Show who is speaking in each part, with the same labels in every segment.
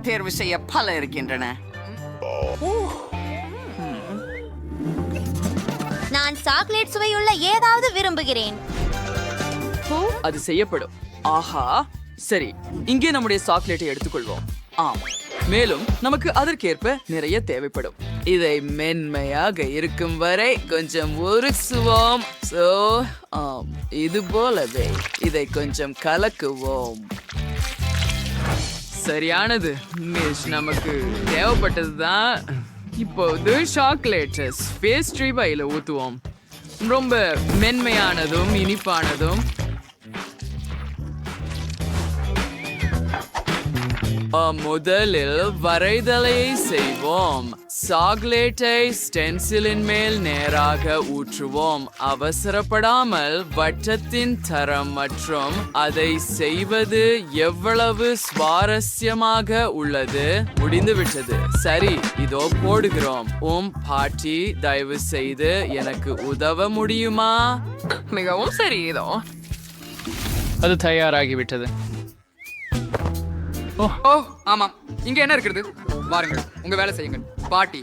Speaker 1: தேர்வு செய்ய பல இருக்கின்றன.
Speaker 2: நான் சாக்லேட் சுவையுள்ள ஏதாவது விரும்புகிறேன்.
Speaker 3: அது செய்யப்படும். ஆஹா, சரி, இங்கே நம்முடைய சாக்லேட்டை எடுத்துக்கொள்வோம். ஆம், மேலும் நமக்கு அதற்கேற்ப நிறைய தேவைப்படும். இதை மென்மையாக இருக்கும் வரை கொஞ்சம் உருசுவோம். இது போலவே இதை கொஞ்சம் கலக்குவோம். சரியானது மிஸ், நமக்கு தேவைப்பட்டதுதான். இப்போது சாக்லேட் பேஸ்ட்ரி பையில ஊத்துவோம். ரொம்ப மென்மையானதும் இனிப்பானதும். முதலில் வரைதலை செய்வோம். சாக்லேட்டை ஸ்டென்சிலின் மேல் நேராக ஊற்றுவோம். அவசரப்படாமல் வட்டத்தின் தரம் மற்றும் அதை செய்வது எவ்வளவு சுவாரஸ்யமாக உள்ளது. முடிந்துவிட்டது. சரி, இதோ போடுகிறோம். பாட்டி, தயவு செய்து எனக்கு உதவ முடியுமா?
Speaker 4: மிகவும் சரி, இதோ அது தயாராகிவிட்டது.
Speaker 5: ஓ ஆமாம், இங்க என்ன இருக்கிறது? வாருங்கள், உங்க வேலை செய்யுங்கள் பாட்டி.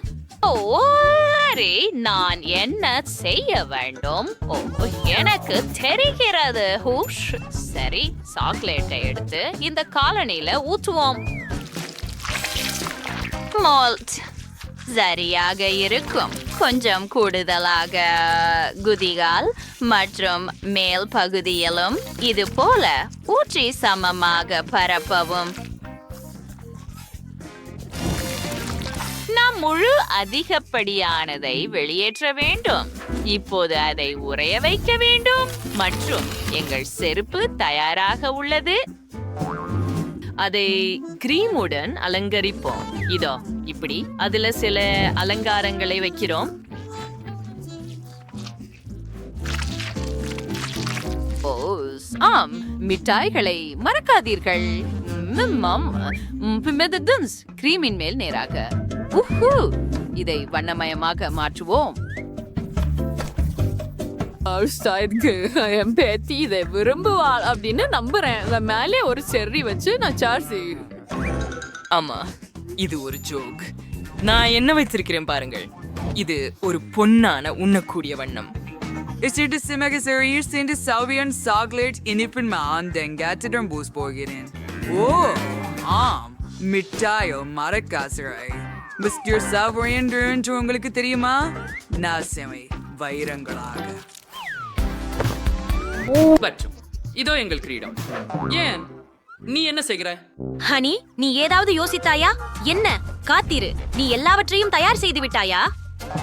Speaker 6: நான் என்ன செய்ய வேண்டும்? எனக்கு தெரிகிறது. சரி, சாக்லேட்டை எடுத்து இந்த காலனில ஊற்றுவோம். மால்ட் சரியாக இருக்கும். கொஞ்சம் கூடுதலாக குதிகால் மற்றும் மேல் பகுதியிலும் இது போல ஊற்றி சமமாக பரப்பவும். நாம் முழு அதிகப்படியானதை வெளியேற்ற வேண்டும். இப்போது அதை உறைய வைக்க வேண்டும் மற்றும் எங்கள் செருப்பு தயாராக உள்ளது. அதை கிரீமுடன் அலங்கரிப்போம். இதோ இப்படி அதுல சில அலங்காரங்களை வைக்கிறோம். ஆம், மிட்டாய்களை மறக்காதீர்கள். கிரீமின் மேல் நேராக இதை வண்ணமயமாக மாற்றுவோம். என் பேத்தி இதை விரும்புவாள் அப்படின்னு நம்புறேன். மேலே ஒரு செர்ரி வச்சு நான் சார்ஜ்.
Speaker 3: ஆமா, இது ஒரு ஜோக். நான் என்ன வைத்திருக்கிறேன் பாருங்கள். இது ஒரு பொன்னான உண்ணக்கூடிய வண்ணம். ஓ ஆம், மிட்டாயோ மரக்காசரை மிஸ்டர் சாவரியன் என்று உங்களுக்கு தெரியுமா? நாசமை வைரங்களாக.
Speaker 4: மற்றும் இதோ எங்கள் கிரீடம். ஏன் நீ என்ன செய்கிற?
Speaker 2: ஹனி, நீ ஏதாவது யோசித்தாயா? என்ன? காத்திரு, நீ எல்லாவற்றையும் தயார் செய்து விட்டாயா?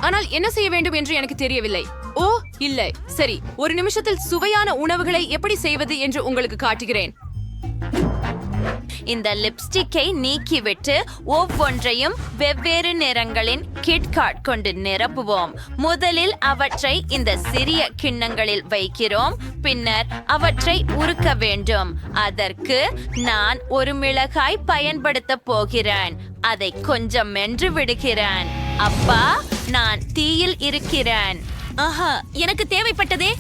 Speaker 6: ஆனால் என்ன செய்ய வேண்டும் என்று எனக்கு தெரியவில்லை. ஓ இல்லை, சரி, ஒரு நிமிஷத்தில் சுவையான உணவுகளை எப்படி செய்வது என்று உங்களுக்கு காட்டுகிறேன்.
Speaker 2: இந்த லிப்ஸ்டிக்கை நீக்கிவிட்டு ஒவ்வொன்றையும் வெவ்வேறு நிறங்களின் கிட்காட் கொண்டு நிரப்புவோம். முதலில் அவற்றை இந்த சிறிய கிண்ணங்களில் வைக்கிறோம். பின்னர் அவற்றை உருக்க வேண்டும். அதற்கு நான் ஒரு மிளகாய் பயன்படுத்த போகிறேன். அதை கொஞ்சம் மென்று விடுகிறேன். அப்பா, நான் தீயில் இருக்கிறேன். ஆஹா, எனக்கு தேவைப்பட்டதே.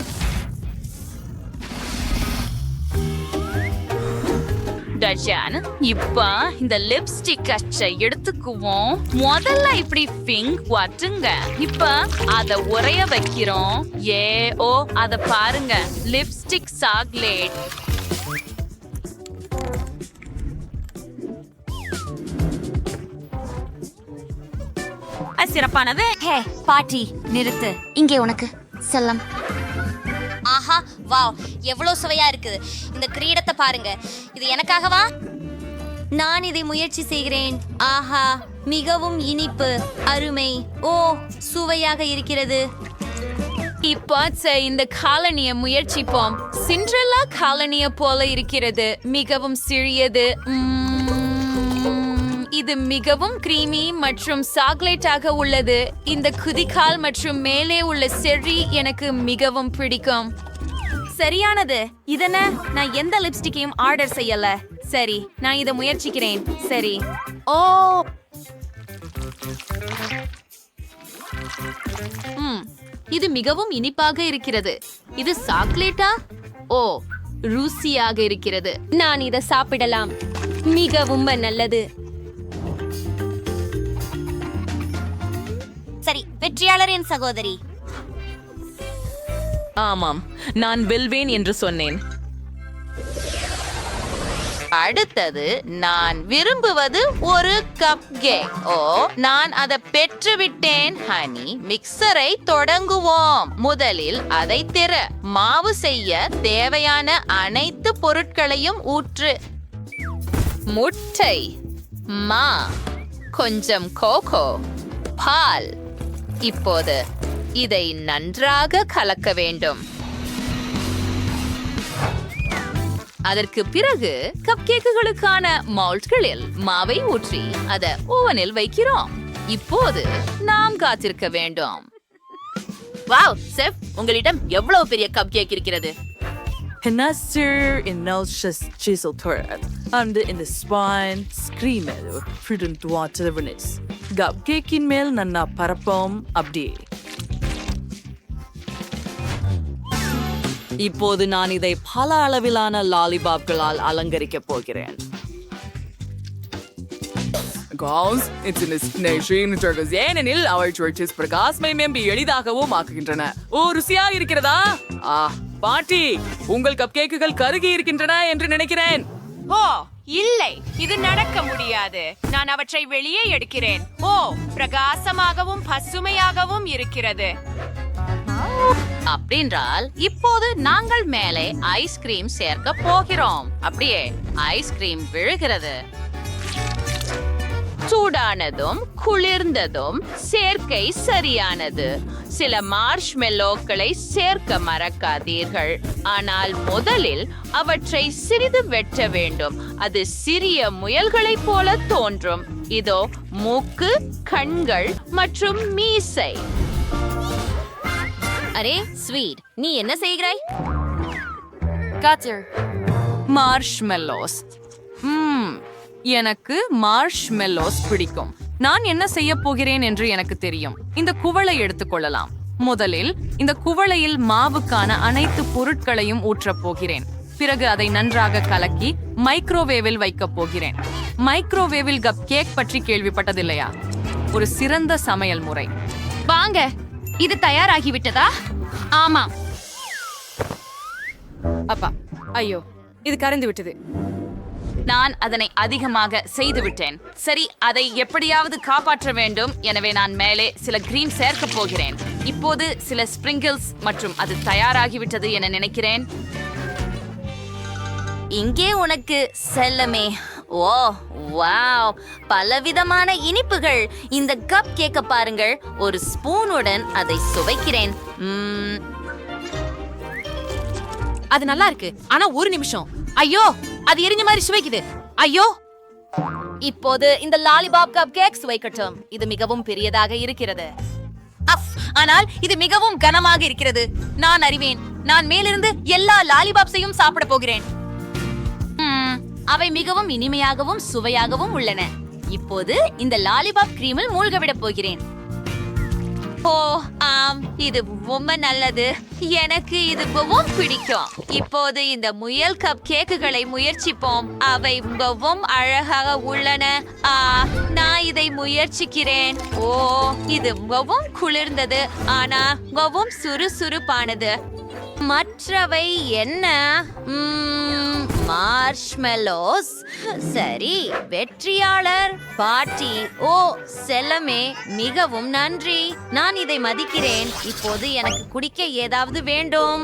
Speaker 6: இப்ப இந்த லிப்ஸ்டிக் அச்சை எடுத்துக்குவோம். முதல்ல இப்படி பிங்க் வாட்டுங்க. இப்ப அத உறைய வைக்கிறோம். அத பாருங்க, லிப்ஸ்டிக் சாக்லேட்.
Speaker 2: சிறப்பானது. ஹே பாட்டி, நிறுத்து. இங்கே உனக்கு செல்லம். ஆஹா, வாவ், எவ்வளவு சுவையா இருக்குது. இந்த கிரீடத்தை பாருங்க. இது எனக்காகவா? நான் இதை முயற்சி செய்கிறேன். ஆஹா, மிகவும் இனிப்பு, அருமை. ஓ, சுவையாக இருக்கிறது.
Speaker 6: இப்போ இந்த காலனிய முயற்சிப்போம். சிண்ட்ரெல்லா காலனிய போல இருக்கிறது. மிகவும் சிறியது. இது மிகவும் கிரீமி மற்றும் சாக்லேட்டாக உள்ளது. இந்த குதிகால் மற்றும் மேலே உள்ள செர்ரி எனக்கு மிகவும் பிடிக்கும்.
Speaker 2: சரியானது. இதென்ன? நான் எந்த லிப்ஸ்டிக்கையும் ஆர்டர் செய்யல. சரி, நான் இதை முயற்சிக்கிறேன். சரி. ஓ,
Speaker 6: இது மிகவும் இனிப்பாக இருக்கிறது. இது சாக்லேட்டா? ஓ, ருசியாக இருக்கிறது.
Speaker 2: நான் இதை சாப்பிடலாம். மிகவும் நல்லது. சரி, வெற்றியாளரின் சகோதரி.
Speaker 3: ஆமாம், நான் வெல்வேன் என்று சொன்னேன்.
Speaker 1: அடுத்தது நான் விரும்புவது ஒரு கப் கேக். ஓ, நான் அதை பெற்றுவிட்டேன். ஹனி, மிக்சரை தொடங்குவோம். முதலில் அதை திற. மாவு செய்ய தேவையான அனைத்து பொருட்களையும் ஊற்று. முட்டை, மா, கொஞ்சம் கோகோ, பால். இப்போது இதை நன்றாக கலக்க வேண்டும். அதற்கு பிறகு கப் கேக்குகளுக்கான மவுல்ட்களில் மாவை ஊற்றி அதை ஓவனில் வைக்கிறோம். இப்போது நாம் காத்திருக்க வேண்டும். வாவ், செஃப், உங்களிடம் எவ்வளவு பெரிய கப் கேக் இருக்கிறது?
Speaker 7: Hennaster in Nelchus Chisel Turret, under in the spine, screamer, prudent water venice. Cupcake in mail nanna parapom abdi. இப்போது நான் இதை பல அளவிலான லாலிபாப்களால் அலங்கரிக்கப் போகிறேன்.
Speaker 3: Girls, it's in this nation turtles. ஏனெனில் அவள் சுழற்சிஸ் பிரகாசமை மேம்பி எளிதாகவும் ஆக்குகின்றன. ஓ, ருசியா இருக்கிறதா? பாட்டி, உங்கள் கப் கேக்குகள் கருகி இருக்கின்றன என்று நினைக்கிறேன்.
Speaker 6: ஓ இல்லை, இது நடக்க முடியாது. நான் அவற்றை வெளியே எடுக்கிறேன். ஓ, பிரகாசமாகவும் பசுமையாகவும் இருக்கிறது.
Speaker 1: அப்படின்றால் இப்போது நாங்கள் மேலே ஐஸ்கிரீம் சேர்க்க போகிறோம். அப்படியே ஐஸ்கிரீம் விழுகிறது. சூடானதும் குளிர்ந்ததும் சேர்க்கை சரியானது. சில மார்ஷ்மெல்லோக்களை சேர்க்க மறக்காதீர்கள். ஆனால் முதலில் அவற்றை சிறிது வெட்ட வேண்டும். அது சிறிய முயல்களைப் போல தோன்றும். இதோ மூக்கு, கண்கள் மற்றும் மீசை.
Speaker 2: அரே ஸ்வீட், நீ என்ன செய்கிறாய்?
Speaker 6: மார்ஷ்மெல்லோஸ். எனக்கு மார்ஷ்மெல்லோஸ் பிடிக்கும். நான் என்ன செய்ய போகிறேன் என்று எனக்கு தெரியும். இந்த குவளை எடுத்துக்கொள்ளலாம். முதலில் இந்த குவளையில் மாவுக்கான அனைத்து பொருட்களையும் ஊற்றப் போகிறேன். பிறகு அதை நன்றாக கலக்கி மைக்ரோவேவில் வைக்கப் போகிறேன். மைக்ரோவேவில் கப் கேக் பற்றி கேள்விப்பட்டதில்லையா? ஒரு சிறந்த சமையல் முறை.
Speaker 2: வாங்க, இது தயாராகிவிட்டதா? ஆமாம்.
Speaker 6: அப்பா, ஐயோ, இது கரைந்து விட்டது. நான் அதனை அதிகமாக செய்து விட்டேன். சரி, அதை எப்படியாவது காப்பாற்ற வேண்டும். எனவே நான் மேலே சில கிரீம் சேர்க்க போகிறேன். இப்போது சில ஸ்பிரிங்கிள்ஸ் மற்றும் அது தயாராகிவிட்டது என நினைக்கிறேன்.
Speaker 2: இங்கே உனக்கு செல்லமே. ஓ வாவ், பலவிதமான இனிப்புகள். இந்த கப் கேக்க பாருங்கள். ஒரு ஸ்பூனுடன் அதை சுவைக்கிறேன்.
Speaker 6: அது நல்லா இருக்கு. ஆனா ஒரு நிமிஷம். ஐயோ, அது எரிஞ்ச மாதிரி சுவைக்குது. ஐயோ,
Speaker 2: இப்போது இந்த லாலிபாப் கப் கேக் சுவைக்கட்டும். இது மிகவும் பெரியதாக இருக்கிறது. ஆனால் இது மிகவும் கனமாக இருக்கிறது. நான் அறிவேன். நான் மேலிருந்து எல்லா லாலிபாப்ஸையும் சாப்பிட போகிறேன். அவை மிகவும் இனிமையாகவும் சுவையாகவும் உள்ளன. இப்போது இந்த லாலிபாப் கிரீமில் மூழ்கவிட போகிறேன். ஓ ஆம், இது ரொம்ப நல்லது. எனக்கு இது மிகவும் பிடிக்கும். இப்போது இந்த முயல் கப் கேக்குகளை முயற்சிப்போம். அவை மிகவும் அழகாக உள்ளன. நான் இதை முயற்சிக்கிறேன். ஓ, இது மிகவும் குளிர்ந்தது, ஆனா மிகவும் சுறுசுறுப்பானது. மற்றவை என்ன? மார்ஷ்மெல்லோஸ். சரி, வெற்றியாளர் பாட்டி. ஓ செல்லமே, மிகவும் நன்றி. நான் இதை மதிக்கிறேன். இப்போது எனக்கு குடிக்க ஏதாவது வேண்டும்.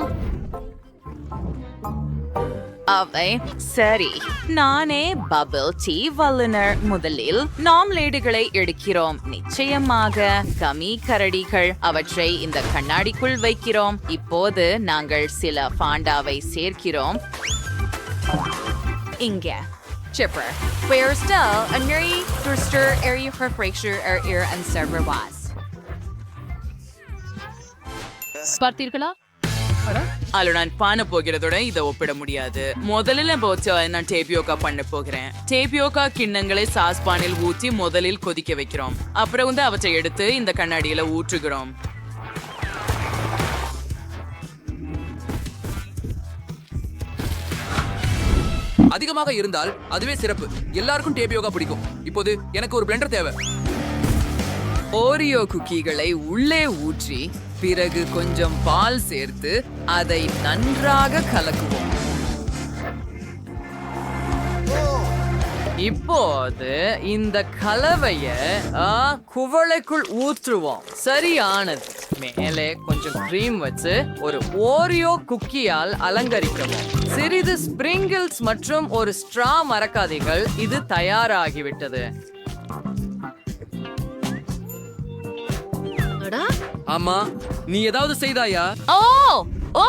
Speaker 1: அவை சரி. நானே பபிள் டீ வல்லுனர். முதலில் நாம்லேடுகளை எடுக்கிறோம். நிச்சயமாக கமி கரடிகள். அவற்றை இந்த கண்ணாடிக்குள் வைக்கிறோம். இப்போது நாங்கள் சில பாண்டாவை சேர்க்கிறோம். இங்கே chipper. Where still a Mary Durster area for fracture or ear and server was.
Speaker 6: பார்த்தீர்களா?
Speaker 7: அலோ, நான் பண்ண போகிறதோட இதை ஒப்பிட முடியாது. முதல்ல நான் டேபியோக்கா பண்ண போகிறேன். டேபியோக்கா கிண்ணங்களை சாஸ்பானில் ஊற்றி முதலில் கொதிக்க வைக்கிறோம். அப்புறம் அவற்றை எடுத்து இந்த கண்ணாடியில ஊற்றுகிறோம்.
Speaker 5: அதிகமாக இருந்தால் அதுவே சிறப்பு. எல்லாருக்கும் டேபியோகா பிடிக்கும். இப்போது எனக்கு ஒரு பிளெண்டர் தேவை.
Speaker 3: ஓரியோ குக்கீகளை உள்ளே ஊற்றி பிறகு கொஞ்சம் பால் சேர்த்து அதை நன்றாக கலக்குவோம். இப்போது இந்த கலவைய குவளைக்குள் ஊற்றுவோம். சரியானது. மேலே கொஞ்சம் கிரீம் வச்சு ஒரு ஓரியோ குக்கியால் அலங்கரிக்கவும். சிறிது ஸ்பிரிங்கிள்ஸ் மற்றும் ஒரு ஸ்ட்ரா மறக்காதீர்கள். இது தயாராகிவிட்டது.
Speaker 5: ஆமா, நீ ஏதாவது செய்தாயா?
Speaker 1: ஓ ஓ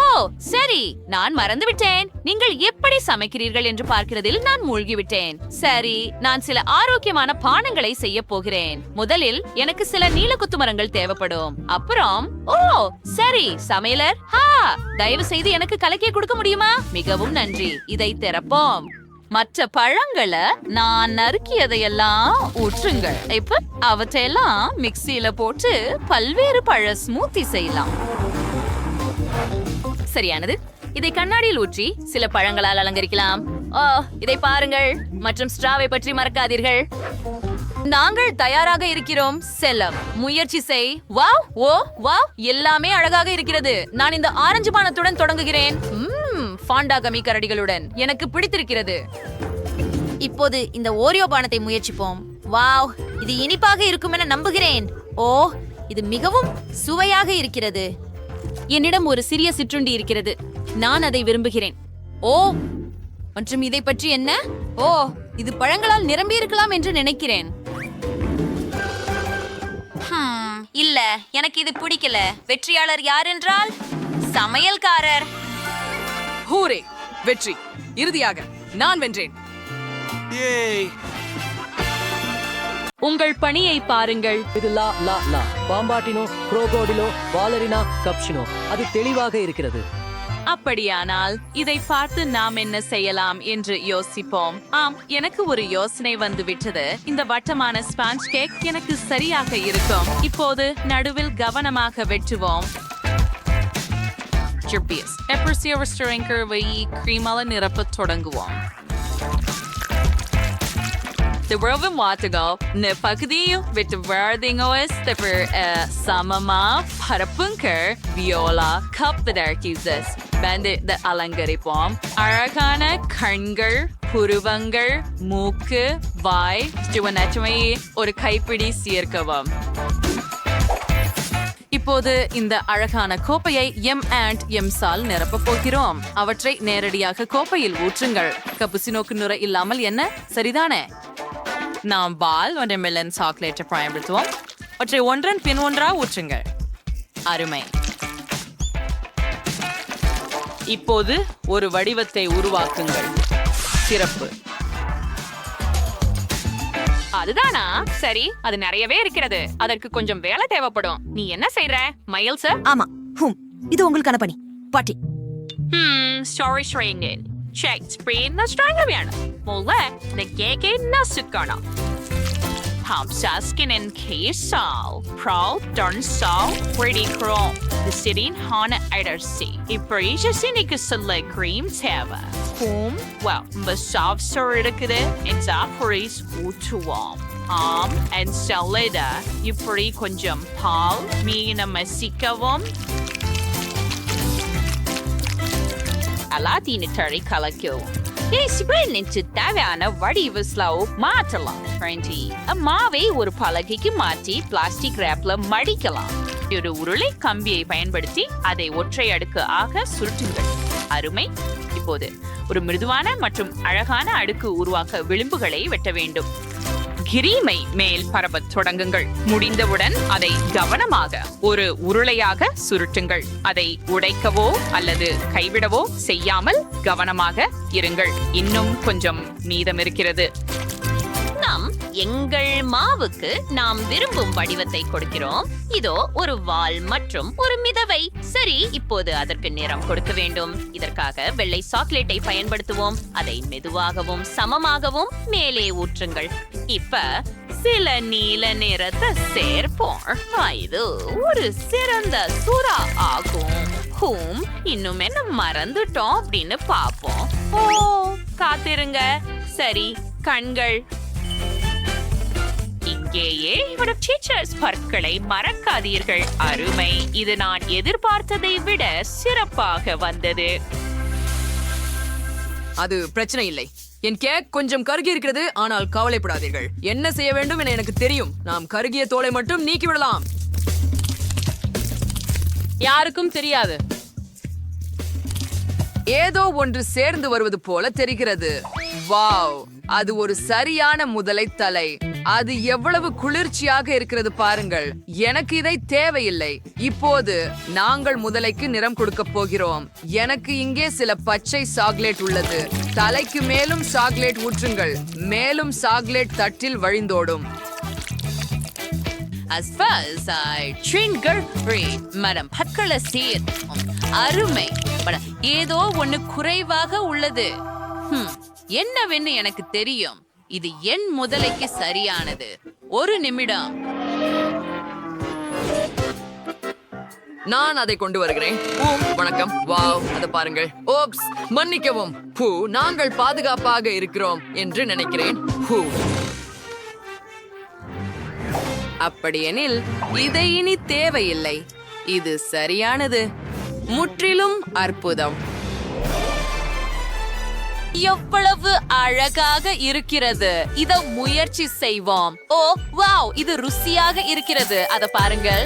Speaker 1: சரி, நான் மறந்துவிட்டேன். நீங்கள் எப்படி சமைக்கிறீர்கள் என்று பார்க்கிறதில் நான் மூழ்கிவிட்டேன். சரி, நான் சில ஆரோக்கியமான பானங்களை செய்ய போகிறேன். முதலில் எனக்கு சில நீலக்குத்து மரங்கள் தேவைப்படும். அப்புறம் ஓ சரி, சமையலர் தயவு செய்து எனக்கு கலக்கிய கொடுக்க முடியுமா? மிகவும் நன்றி. இதை திறப்போம். மற்ற பழங்களை நான் நறுக்கியதையெல்லாம் ஊற்றுங்கள். இப்ப அவற்றையெல்லாம் மிக்சியில போட்டு பல்வேறு பழ ஸ்மூத்தி செய்யலாம். சரியானது. இதை கண்ணாடியில் ஊற்றி சில பழங்களால் அலங்கரிக்கலாம். ஓ, இதை பாருங்கள். மற்றும் ஸ்ட்ராவை பற்றி மறக்காதீர்கள். நாங்கள் தயாராக இருக்கிறோம். செல்லம், முயற்சி செய். வாவ், ஓ வாவ், எல்லாமே அழகாக இருக்கிறது. நான் இந்த ஆரஞ்சு பானத்துடன் தொடங்குகிறேன். ஃபாண்டா கமி கரடிகளுடன் எனக்கு பிடித்திருக்கிறது.
Speaker 2: இப்போது இந்த ஓரியோ பானத்தை முயற்சிப்போம். வாவ், இது இனிப்பாக இருக்கும் என நம்புகிறேன். ஓ, இது மிகவும் சுவையாக இருக்கிறது.
Speaker 1: என்னிடம் ஒரு சிறிய சிற்றுண்டி இருக்கிறது. நான் அதை விரும்புகிறேன். ஓ, மற்றும் இதை பற்றி என்ன? ஓ, இது பழங்களால் நிரம்பி இருக்கலாம் என்று நினைக்கிறேன்.
Speaker 2: இல்ல, எனக்கு இது பிடிக்கல. வெற்றியாளர் யார் என்றால் சமையல்காரர்.
Speaker 3: ஹூரே, வெற்றி. இறுதியாக நான் வென்றேன்.
Speaker 1: உங்கள் பணியை பாருங்கள்.
Speaker 8: இது லா லா லா பாம்பாட்டினோ குரோகோடிலோ வாலரினா கப்ஷினோ. அது தெளிவாக இருக்கிறது.
Speaker 1: அப்படியானால் இதை பார்த்து நாம் என்ன செய்யலாம் என்று யோசிப்போம். ஆம், எனக்கு ஒரு யோசனை வந்து விட்டது. இந்த வட்டமான ஸ்பாஞ்ச் கேக் எனக்கு சரியாக இருக்கும். இப்போது நடுவில் கவனமாக வெட்டுவோம். கிரீமால நிரப்ப தொடங்குவோம். பகுதியும் விட்டு வருதிங்கோஸ் சமமா பரப்புங்கர் வியோலா கப்தர்கிசஸ் பந்து அலங்கரிப்போம். அழகான கண்கள், புருவங்கள், மூக்கு, வாய் ஒரு கைப்பிடி சேர்க்கவும். இப்போது இந்த அழகான கோப்பையை சால் நிரப்ப போகிறோம். அவற்றை நேரடியாக கோப்பையில் ஊற்றுங்கள். கப்புசினோக்கு நுரை இல்லாமல் என்ன, சரிதானே? நாம் பால் மற்றும் மெலன் சாக்லேட்டை பயன்படுத்துவோம். அவற்றை ஒன்றன் பின் ஒன்றா ஊற்றுங்கள். அருமை. இப்போது ஒரு வடிவத்தை உருவாக்குங்கள். சிறப்பு. அதுதானா? சரி, அது நிறையவே இருக்கிறது. அதற்கு கொஞ்சம் வேலை தேவைப்படும். நீ என்ன செய்யற, மயில் சார்?
Speaker 9: ஆமா, இது உங்களுக்கான பணி. பாட்டி.
Speaker 1: Sorry Serangoon. செக் ஸ்பிரேன் நஸ்ட்ராங்க வேணும். முதல்ல இந்த கேக்கை நசுக்கணும். Hamsaskin and K-Sal, Proud Darn Sal, Pretty Chrome, the city Hana Idersi. Iparisha Sinica Select Cream Tava. Well, Masav Sorida and Zafaris Utuam. And Salida, Ipari Kunjum Paul, Mina Masikavam. Alatinitari Kalakyo. தேவையான வடிவு slow மாற்றலாம். மாவை ஒரு பலகைக்கு மாற்றி plastic ரேப்ல மடிக்கலாம். ஒரு உருளை கம்பியை பயன்படுத்தி அதை ஒற்றை அடுக்கு ஆக சுருட்டுங்கள். அருமை. இப்போது ஒரு மிருதுவான மற்றும் அழகான அடுக்கு உருவாக்க விளிம்புகளை வெட்ட வேண்டும். கிரீமை மேல் பரப்பத் தொடங்குங்கள். முடிந்தவுடன் அதை கவனமாக ஒரு உருளையாக சுருட்டுங்கள். அதை உடைக்கவோ அல்லது கைவிடவோ செய்யாமல் கவனமாக இருங்கள். இன்னும் கொஞ்சம் மீதம் இருக்கிறது. நாம் எங்கள் மாவுக்கு நாம் விரும்பும் வடிவத்தை கொடுக்கிறோம். இதோ ஒரு வால் மற்றும் ஒரு மிதவை. சரி, இப்போது அதற்கு நிறம் கொடுக்க வேண்டும். இதற்காக வெள்ளை சாக்லேட்டை பயன்படுத்துவோம். அதை மெதுவாகவும் சமமாகவும் மேலே ஊற்றுங்கள். இப்ப சில நீல நிறத்தை சேர்ப்போம். இது ஒரு சிறந்த சுறா ஆகும். இன்னும் என்ன மறந்துட்டோம் அப்படின்னு பாப்போம். ஓ, காத்திருங்க. சரி, கண்கள் இங்கேயே. டீச்சர்ஸ் பற்களை மறக்காதீர்கள். அருமை, இது நான் எதிர்பார்த்ததை விட சிறப்பாக வந்தது.
Speaker 3: அது பிரச்சனை இல்லை. என் கேக் கொஞ்சம் கருகி இருக்கிறது, ஆனால் கவலைப்படாதீர்கள். என்ன செய்ய வேண்டும் என எனக்கு தெரியும். நாம் கருகிய தோலை மட்டும் நீக்கிவிடலாம்.
Speaker 6: யாருக்கும் தெரியாது.
Speaker 3: ஏதோ ஒன்று சேர்ந்து வருவது போல தெரிகிறது. வாவ், அது ஒரு சரியான முதலை தலை. அது எவ்வளவு குளிர்ச்சியாக இருக்கிறது பாருங்கள். எனக்கு இதை தேவையில்லை. இப்போது நாங்கள் முதலைக்கு நிறம் கொடுக்க போகிறோம். எனக்கு இங்கே சில பச்சை சாக்லேட் உள்ளது. தலைக்கு மேலும் சாக்லேட் ஊற்றுங்கள். மேலும் சாக்லேட் தட்டில் வழிந்தோடும்.
Speaker 1: அருமை. ஏதோ ஒண்ணு குறைவாக உள்ளது. என்னவென்னு எனக்கு தெரியும். இது என் முதலைக்கு சரியானது. ஒரு நிமிடம்.
Speaker 3: நான் அதை கொண்டு வருகிறேன். வணக்கம். வாவ், அதை பாருங்கள். ஓப்ஸ், மன்னிக்கவும். நாங்கள் பாதுகாப்பாக இருக்கிறோம் என்று நினைக்கிறேன். அப்படியெனில் இதை இனி தேவையில்லை. இது சரியானது. முற்றிலும் அற்புதம்.
Speaker 1: எவ்வளவு அழகாக இருக்கிறது. இத முயற்சி செய்வோம். ஓ வாவ், இது ருசியாக இருக்கிறது. அத பாருங்கள்.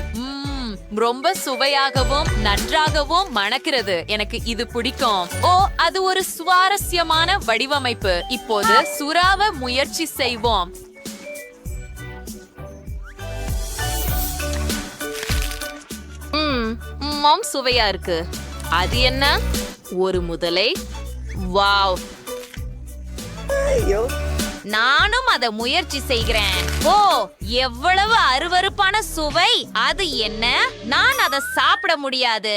Speaker 1: ரொம்ப சுவையாகவும் நன்றாகவும் மணக்கிறது. எனக்கு இது பிடிக்கும். ஓ, அது ஒரு சுவாரஸ்யமான வடிவமைப்பு. இப்போது சுறாவ முயற்சி செய்வோம். சுவையா இருக்கு. அது என்ன? ஒரு முதலை. வாவ், நானும் அத முயற்சி செய்கிறேன். ஓ, எவ்வளவு அருவருப்பான சுவை. அது என்ன? நான் அதை சாப்பிட முடியாது.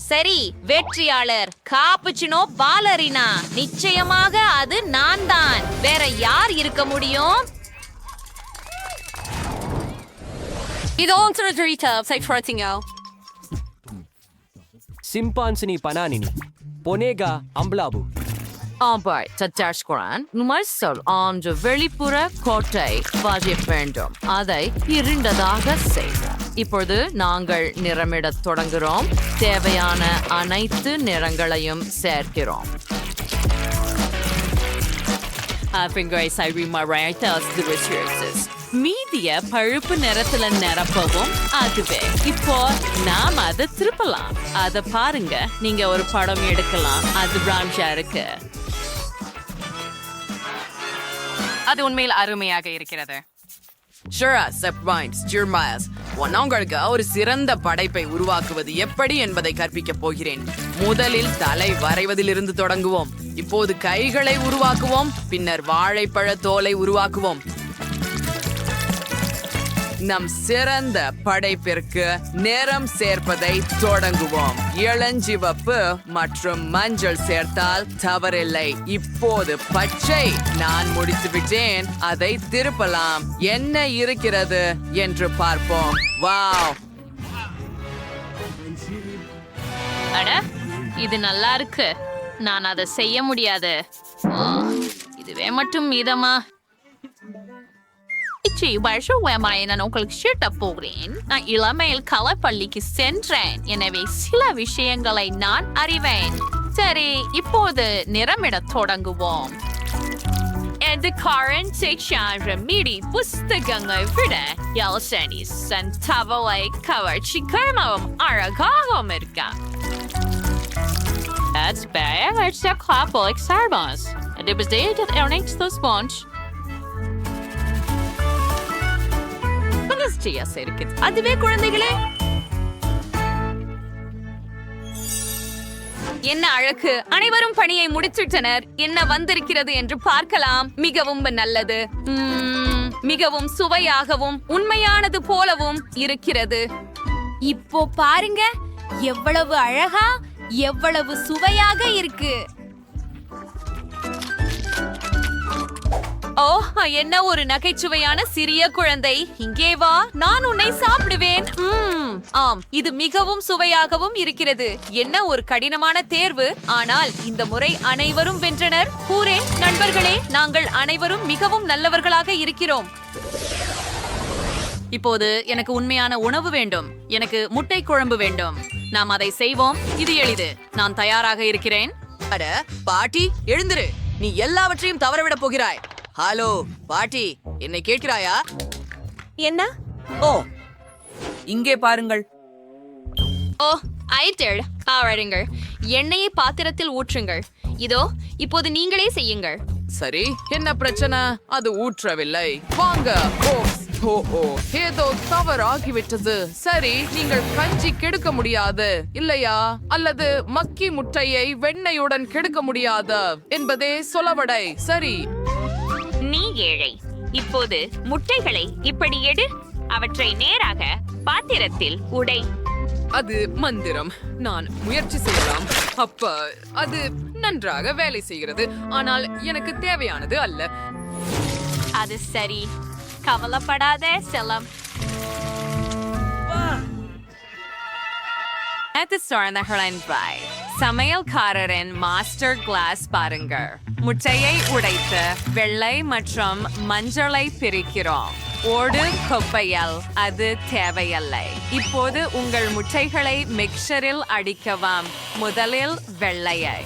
Speaker 1: சரி, வெற்றியாளர் காப்புச்சினோ பாலரினா. நிச்சயமாக அது நான் தான். வேற யார் இருக்க முடியும்?
Speaker 8: சிம்பான்சினி பனானினி பொனேகா அம்பலாபு.
Speaker 1: வெளிப்புற கோட்டை வாஜிப் வேண்டும். அதை இருண்டதாக செய்வோம். இப்பொழுது நாங்கள் நிறமிடத் தொடங்குகிறோம். தேவையான அனைத்து நிறங்களையும் சேர்க்கிறோம். மீதிய பழுப்பு நிறத்துல நிரப்பவும். அதுவே. இப்போ நாம் அதை திருப்பலாம். அத பாருங்க, நீங்க ஒரு படம் எடுக்கலாம். அது பிரான்ஷா இருக்கு.
Speaker 6: அது உண்மையில் அருமையாக இருக்கிறது.
Speaker 3: உங்களுக்கு ஒரு சிறந்த படைப்பை உருவாக்குவது எப்படி என்பதை கற்பிக்கப் போகிறேன். முதலில் தலை வரைவதிலிருந்து தொடங்குவோம். இப்போது கைகளை உருவாக்குவோம். பின்னர் வாழைப்பழ தோலை உருவாக்குவோம். நம் சிறந்த படைப்பிற்கு நிறம் சேர்ப்பதை தொடங்குவோம். இளஞ்சிவப்பு மற்றும் மஞ்சள் சேர்த்தால் தவறில்லை. இப்போது பச்சை. நான் முடித்து விட்டேன். அதை திருப்பலாம். என்ன இருக்கிறது என்று பார்ப்போம். வாவ்,
Speaker 1: அட, இது நல்லா இருக்கு. நான் அதை செய்ய முடியாது. இதுவே மட்டும் மீதமா? நான் உங்களுக்கு ஷீட்ட போகிறேன். நான் இளமையில் கலைப்பள்ளிக்கு சென்றேன். எனவே சில விஷயங்களை நான் அறிவேன். சரி, இப்போது நிறமிடத் தொடங்குவோம். மீடி புஸ்தகங்களை விட எல்சனி தவளை கவர்ச்சிகரமாகவும் அழகாகவும் இருக்க. That's bad. Let's just clap like Sarbons. And it was there that earnings the sponge. அதுவே குழந்தைகளே, என்ன அழகு. அனைவரும் பணியை முடிச்சிட்டனர். என்ன வந்திருக்கிறது என்று பார்க்கலாம். மிகவும் நல்லது. மிகவும் சுவையாகவும் உண்மையானது போலவும் இருக்கிறது.
Speaker 2: இப்போ பாருங்க, எவ்வளவு அழகா, எவ்வளவு சுவையாக இருக்கு.
Speaker 1: ஓ, என்ன ஒரு நகைச்சுவையான சிறிய குழந்தை. இங்கே வா, நான் உன்னை சாப்பிடுவேன். ஆம், இது மிகவும் சுவையாகவும் இருக்கிறது. என்ன ஒரு கடினமான தேர்வு. ஆனால் இந்த முறை அனைவரும் வென்றனர். ஹூரே நண்பர்களே, நாங்கள் அனைவரும் மிகவும் நல்லவர்களாக இருக்கிறோம். இப்போது எனக்கு உண்மையான உணவு வேண்டும். எனக்கு முட்டை குழம்பு வேண்டும். நாம் அதை செய்வோம். இது எளிது. நான் தயாராக இருக்கிறேன்.
Speaker 10: அட பாட்டி, எழுந்திரு. நீ எல்லாவற்றையும் தவறவிட போகிறாய். ஹலோ பாட்டி, என்னை கேட்கிறாயா?
Speaker 9: என்ன?
Speaker 10: ஓ, இங்கே பாருங்கள்.
Speaker 2: ஓ ஐட்டட் ஆவடுங்கள். எண்ணெயை பாத்திரத்தில் ஊற்றுங்கள். இதோ இப்போது நீங்களே செய்யுங்கள்.
Speaker 3: சரி, என்ன பிரச்சனை? அது ஊற்றவில்லை. வாங்க. ஓ ஏதோ தவறாகிவிட்டது. சரி, நீங்கள் கஞ்சி கெடுக்க முடியாது இல்லையா? அல்லது மக்கி முட்டையை வெண்ணெயுடன் கெடுக்க முடியாது என்பதே சொலவடை. சரி,
Speaker 1: நீ ஏழை. இப்போது முட்டைகளை இப்படி எடு. அவற்றை நேராக பாத்திரத்தில் உடை.
Speaker 3: அது மந்திரம். நான் முயற்சி செய்யலாம். அப்ப அது நன்றாக வேலை செய்கிறது. ஆனால் எனக்கு தேவையானது அல்ல.
Speaker 1: அது சரி, கவலைப்படாத செல்லம். சமையல்காரரின் மாஸ்டர் கிளாஸ் பாருங்கள். முட்டையை உடைத்து வெள்ளை மற்றும் மஞ்சளை பிரிக்கிறோம். ஓடு கொப்பையல் அது தேவையில்லை. இப்போது உங்கள் முட்டைகளை மிக்சரில் அடிக்கவும். முதலில் வெள்ளையை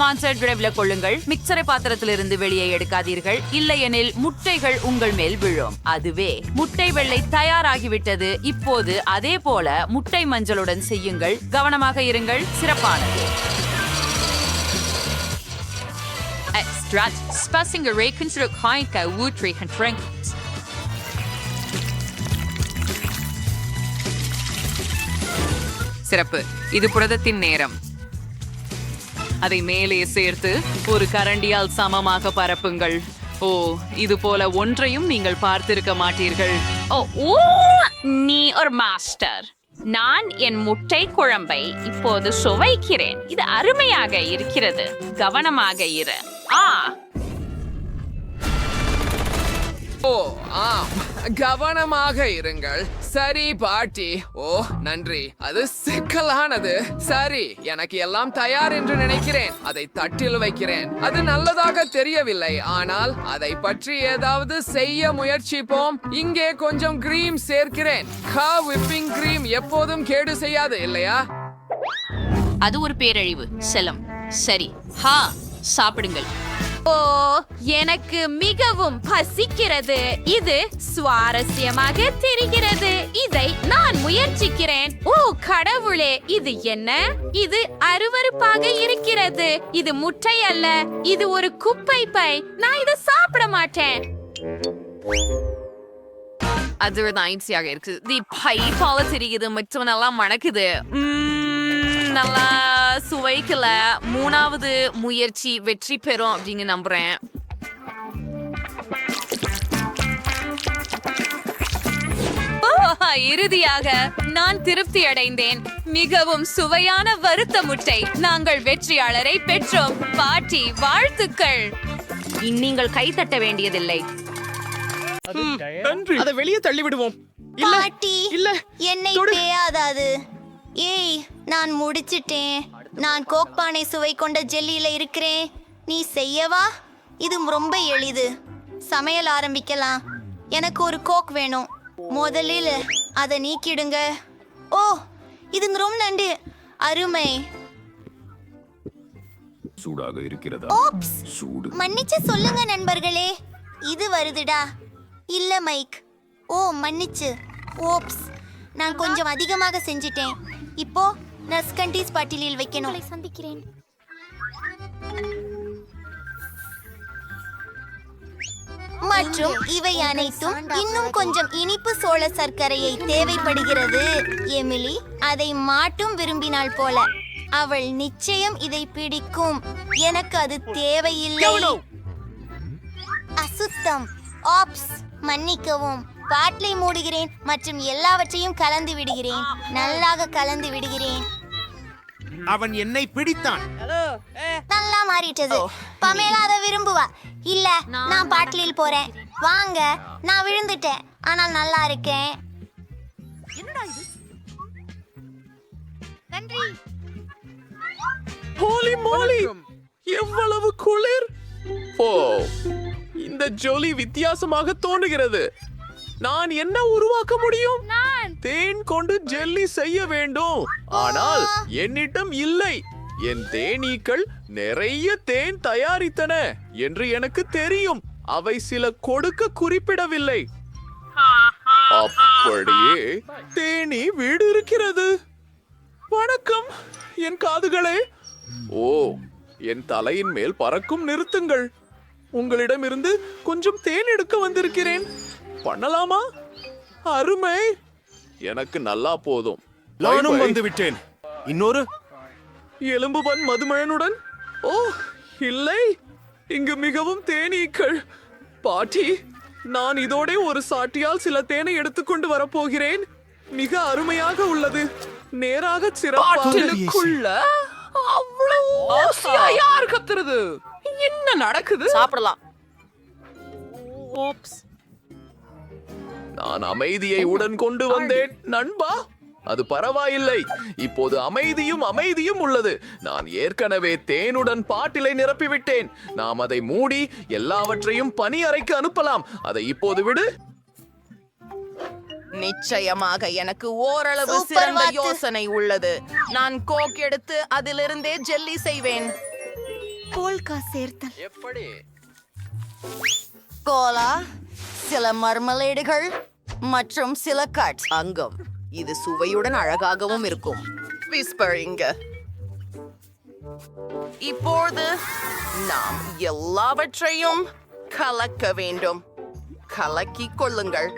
Speaker 1: மான்சர் டிரைவ்ல கொள்ளுங்கள். மிக்சரை பாத்திரத்திலிருந்து வெளியே எடுக்காதீர்கள், இல்லையெனில் முட்டைகள் உங்கள் மேல் விழும். அதுவே முட்டை வெள்ளை தயாராகிவிட்டது. இப்போது அதே போல முட்டை மஞ்சளுடன் செய்யுங்கள். கவனமாக இருங்கள். சிறப்பானது.
Speaker 6: சிறப்பு. இது புரதத்தின் நேரம். அதை மேலே சேர்த்து ஒரு கரண்டியால் சமமாக பரப்புங்கள். ஓ, இது போல ஒன்றையும் நீங்கள் பார்த்திருக்க மாட்டீர்கள்.
Speaker 1: ஓ, நீ ஒரு மாஸ்டர். நான் என் முட்டை குழம்பை இப்போது சுவைக்கிறேன். இது அருமையாக இருக்கிறது. கவனமாக இரு.
Speaker 3: ஓ ஆம், கவனமாக இருங்கள். சரி பாட்டி. ஓ நன்றி. அது சிக்கலானது. சரி, எனக்கு எல்லாம் தயார் என்று நினைக்கிறேன். அதை தட்டில் வைக்கிறேன். அது நல்லதாக தெரியவில்லை, ஆனால் அதை பற்றி ஏதாவது செய்ய முயற்சிப்போம். இங்கே கொஞ்சம் கிரீம் சேர்க்கிறேன். விப்பிங் கிரீம் எப்போதும் கேடு செய்யாது இல்லையா?
Speaker 1: அது ஒரு பேரழிவு. செல்லம். சரி, சாப்பிடுங்கள். ஓ, எனக்கு மிகவும் பசிக்கிறது. இது சுவாரஸ்யமாக தெரிகிறது. இதை நான் முயற்சிக்கிறேன். ஓ கடவுளே, இது என்ன? இது அருவருப்பாக இருக்கிறது. இது முட்டை அல்ல, இது ஒரு குப்பை பை. நான் இதை சாப்பிட மாட்டேன்.
Speaker 6: அது ஒரு ஐன்சியாக இருக்கு. தி பை போல தெரியுது மற்றும் நல்லா மணக்குது. நல்லா சுவைக்கல. 3வது முயற்சி வெற்றி பெறும் அப்படின்னு நம்புறேன்.
Speaker 1: இறுதியாக நான் திருப்தி அடைந்தேன். மிகவும் சுவையான வறுத்த முட்டை. நாங்கள் வெற்றியாளரை பெற்றோம். பாட்டி, வாழ்த்துக்கள். நீங்கள் கை தட்ட வேண்டியதில்லை.
Speaker 11: அதை வெளியே தள்ளி விடுவோம்.
Speaker 2: பாட்டி, என்னை பேயாதாது. ஏய், நான் முடிச்சிட்டேன். நான் கோக்பானை சுவை கொண்ட ஜெல்லியில இருக்கிறேன். நீ செய்யவா? இது ரொம்ப எளிது. சமையல் ஆரம்பிக்கலாம். எனக்கு ஒரு கோக் வேணும். முதலில் அதை நீக்கிடுங்க. ஓ, இது ரொம்ப நண்டு. அருமை.
Speaker 12: சூடாக இருக்கிறதா?
Speaker 2: ஓப்ஸ், மன்னிச்சு சொல்லுங்க நண்பர்களே. இது வருதுடா. இல்ல மைக். ஓ மன்னிச்சு. ஓப்ஸ், நான் கொஞ்சம் அதிகமாக செஞ்சிட்டேன். இப்போ நஸ்கண்டீஸ் பாட்டிலில் வைக்கணும். சந்திக்கிறேன். மற்றும் இவை அனைத்தும் இன்னும் கொஞ்சம் இனிப்பு சோள சர்க்கரையை தேவைப்படுகிறது. எமிலி அதை மாட்டும் விரும்பினாள் போல. அவள் நிச்சயம் இதை பிடிக்கும். எனக்கு அது தேவையில்லை. அசுத்தம். ஆப்ஸ், மன்னிக்கவும். பாட்டிலை மூடுகிறேன் மற்றும் எல்லாவற்றையும் கலந்து விடுகிறேன். நல்லாக கலந்து விடுகிறேன்.
Speaker 11: அவன் என்னை பிடித்தான்.
Speaker 2: நல்லா மாறிட்டது. பமேலா அதை விரும்புவா. இல்ல, நான் பாட்டிலில் போறேன். வாங்க, நான் விழுந்துட்டேன், ஆனால் நல்லா இருக்கேன். நன்றி.
Speaker 11: ஹோலி மோலி, எவ்வளவு குளிர்! ஓ, இந்த ஜொலி வித்தியாசமாக தோன்றுகிறது. நான் என்ன உருவாக்க முடியும்? தேன் கொண்டு ஜெல்லி செய்ய வேண்டும். ஆனால் என்னிடம் இல்லை. என் தேனீக்கள் நிறைய தேன் தயாரித்தன என்று எனக்கு தெரியும். அவை சில கொடுக்க குறிப்பிடவில்லை. அப்படியே தேனி வீடு இருக்கிறது. வணக்கம் என் காதுகளே. ஓ, என் தலையின் மேல் பறக்கும் நிறுத்துங்கள். உங்களிடமிருந்து கொஞ்சம் தேன் எடுக்க வந்திருக்கிறேன். பண்ணலாமா? அருமை. எனக்கு நல்லா போதும்.
Speaker 12: நானும் வந்து விட்டேன். இன்னொரு
Speaker 11: எலும்புபன் மதுமழனுடன். ஓ இல்லை, இங்கு மிகவும் தேனீக்கள். பாட்டி, நான் இதோட ஒரு சாட்டியால் சில தேனை எடுத்துக்கொண்டு வரப்போகிறேன். மிக அருமையாக உள்ளது. நேராக
Speaker 3: பாட்டிலுக்குள்ள அவ்வளவு ஆசையா யார் கத்துறது? என்ன நடக்குது?
Speaker 10: சாப்பிடலாம்.
Speaker 11: நான் அமைதியை உடன் கொண்டு வந்தேன் நண்பா. அது பரவாயில்லை. இப்போது அமைதியும் உள்ளது. நான் ஏற்கனவே தேனுடன் பாட்டிலை நிரப்பிவிட்டேன். நாம் அதை மூடி எல்லாவற்றையும் பனி அறைக்கு அனுப்பலாம். அதை இப்போது விடு.
Speaker 10: நிச்சயமாக எனக்கு ஓரளவு சிறந்த யோசனை உள்ளது. நான் கோக் எடுத்து அதிலிருந்தே ஜெல்லி செய்வேன்.
Speaker 2: போல்கா சேர்த்தல்.
Speaker 11: எப்படி?
Speaker 10: கோலா, சில மர்மலேடுகள் மற்றும் சில கட்ஸ் அங்கம். இது சுவையுடன் அழகாகவும் இருக்கும். விஸ்பர் இங்க. இப்போது நாம் எல்லாவற்றையும் கலக்க வேண்டும். கலக்கிக் கொள்ளுங்கள்.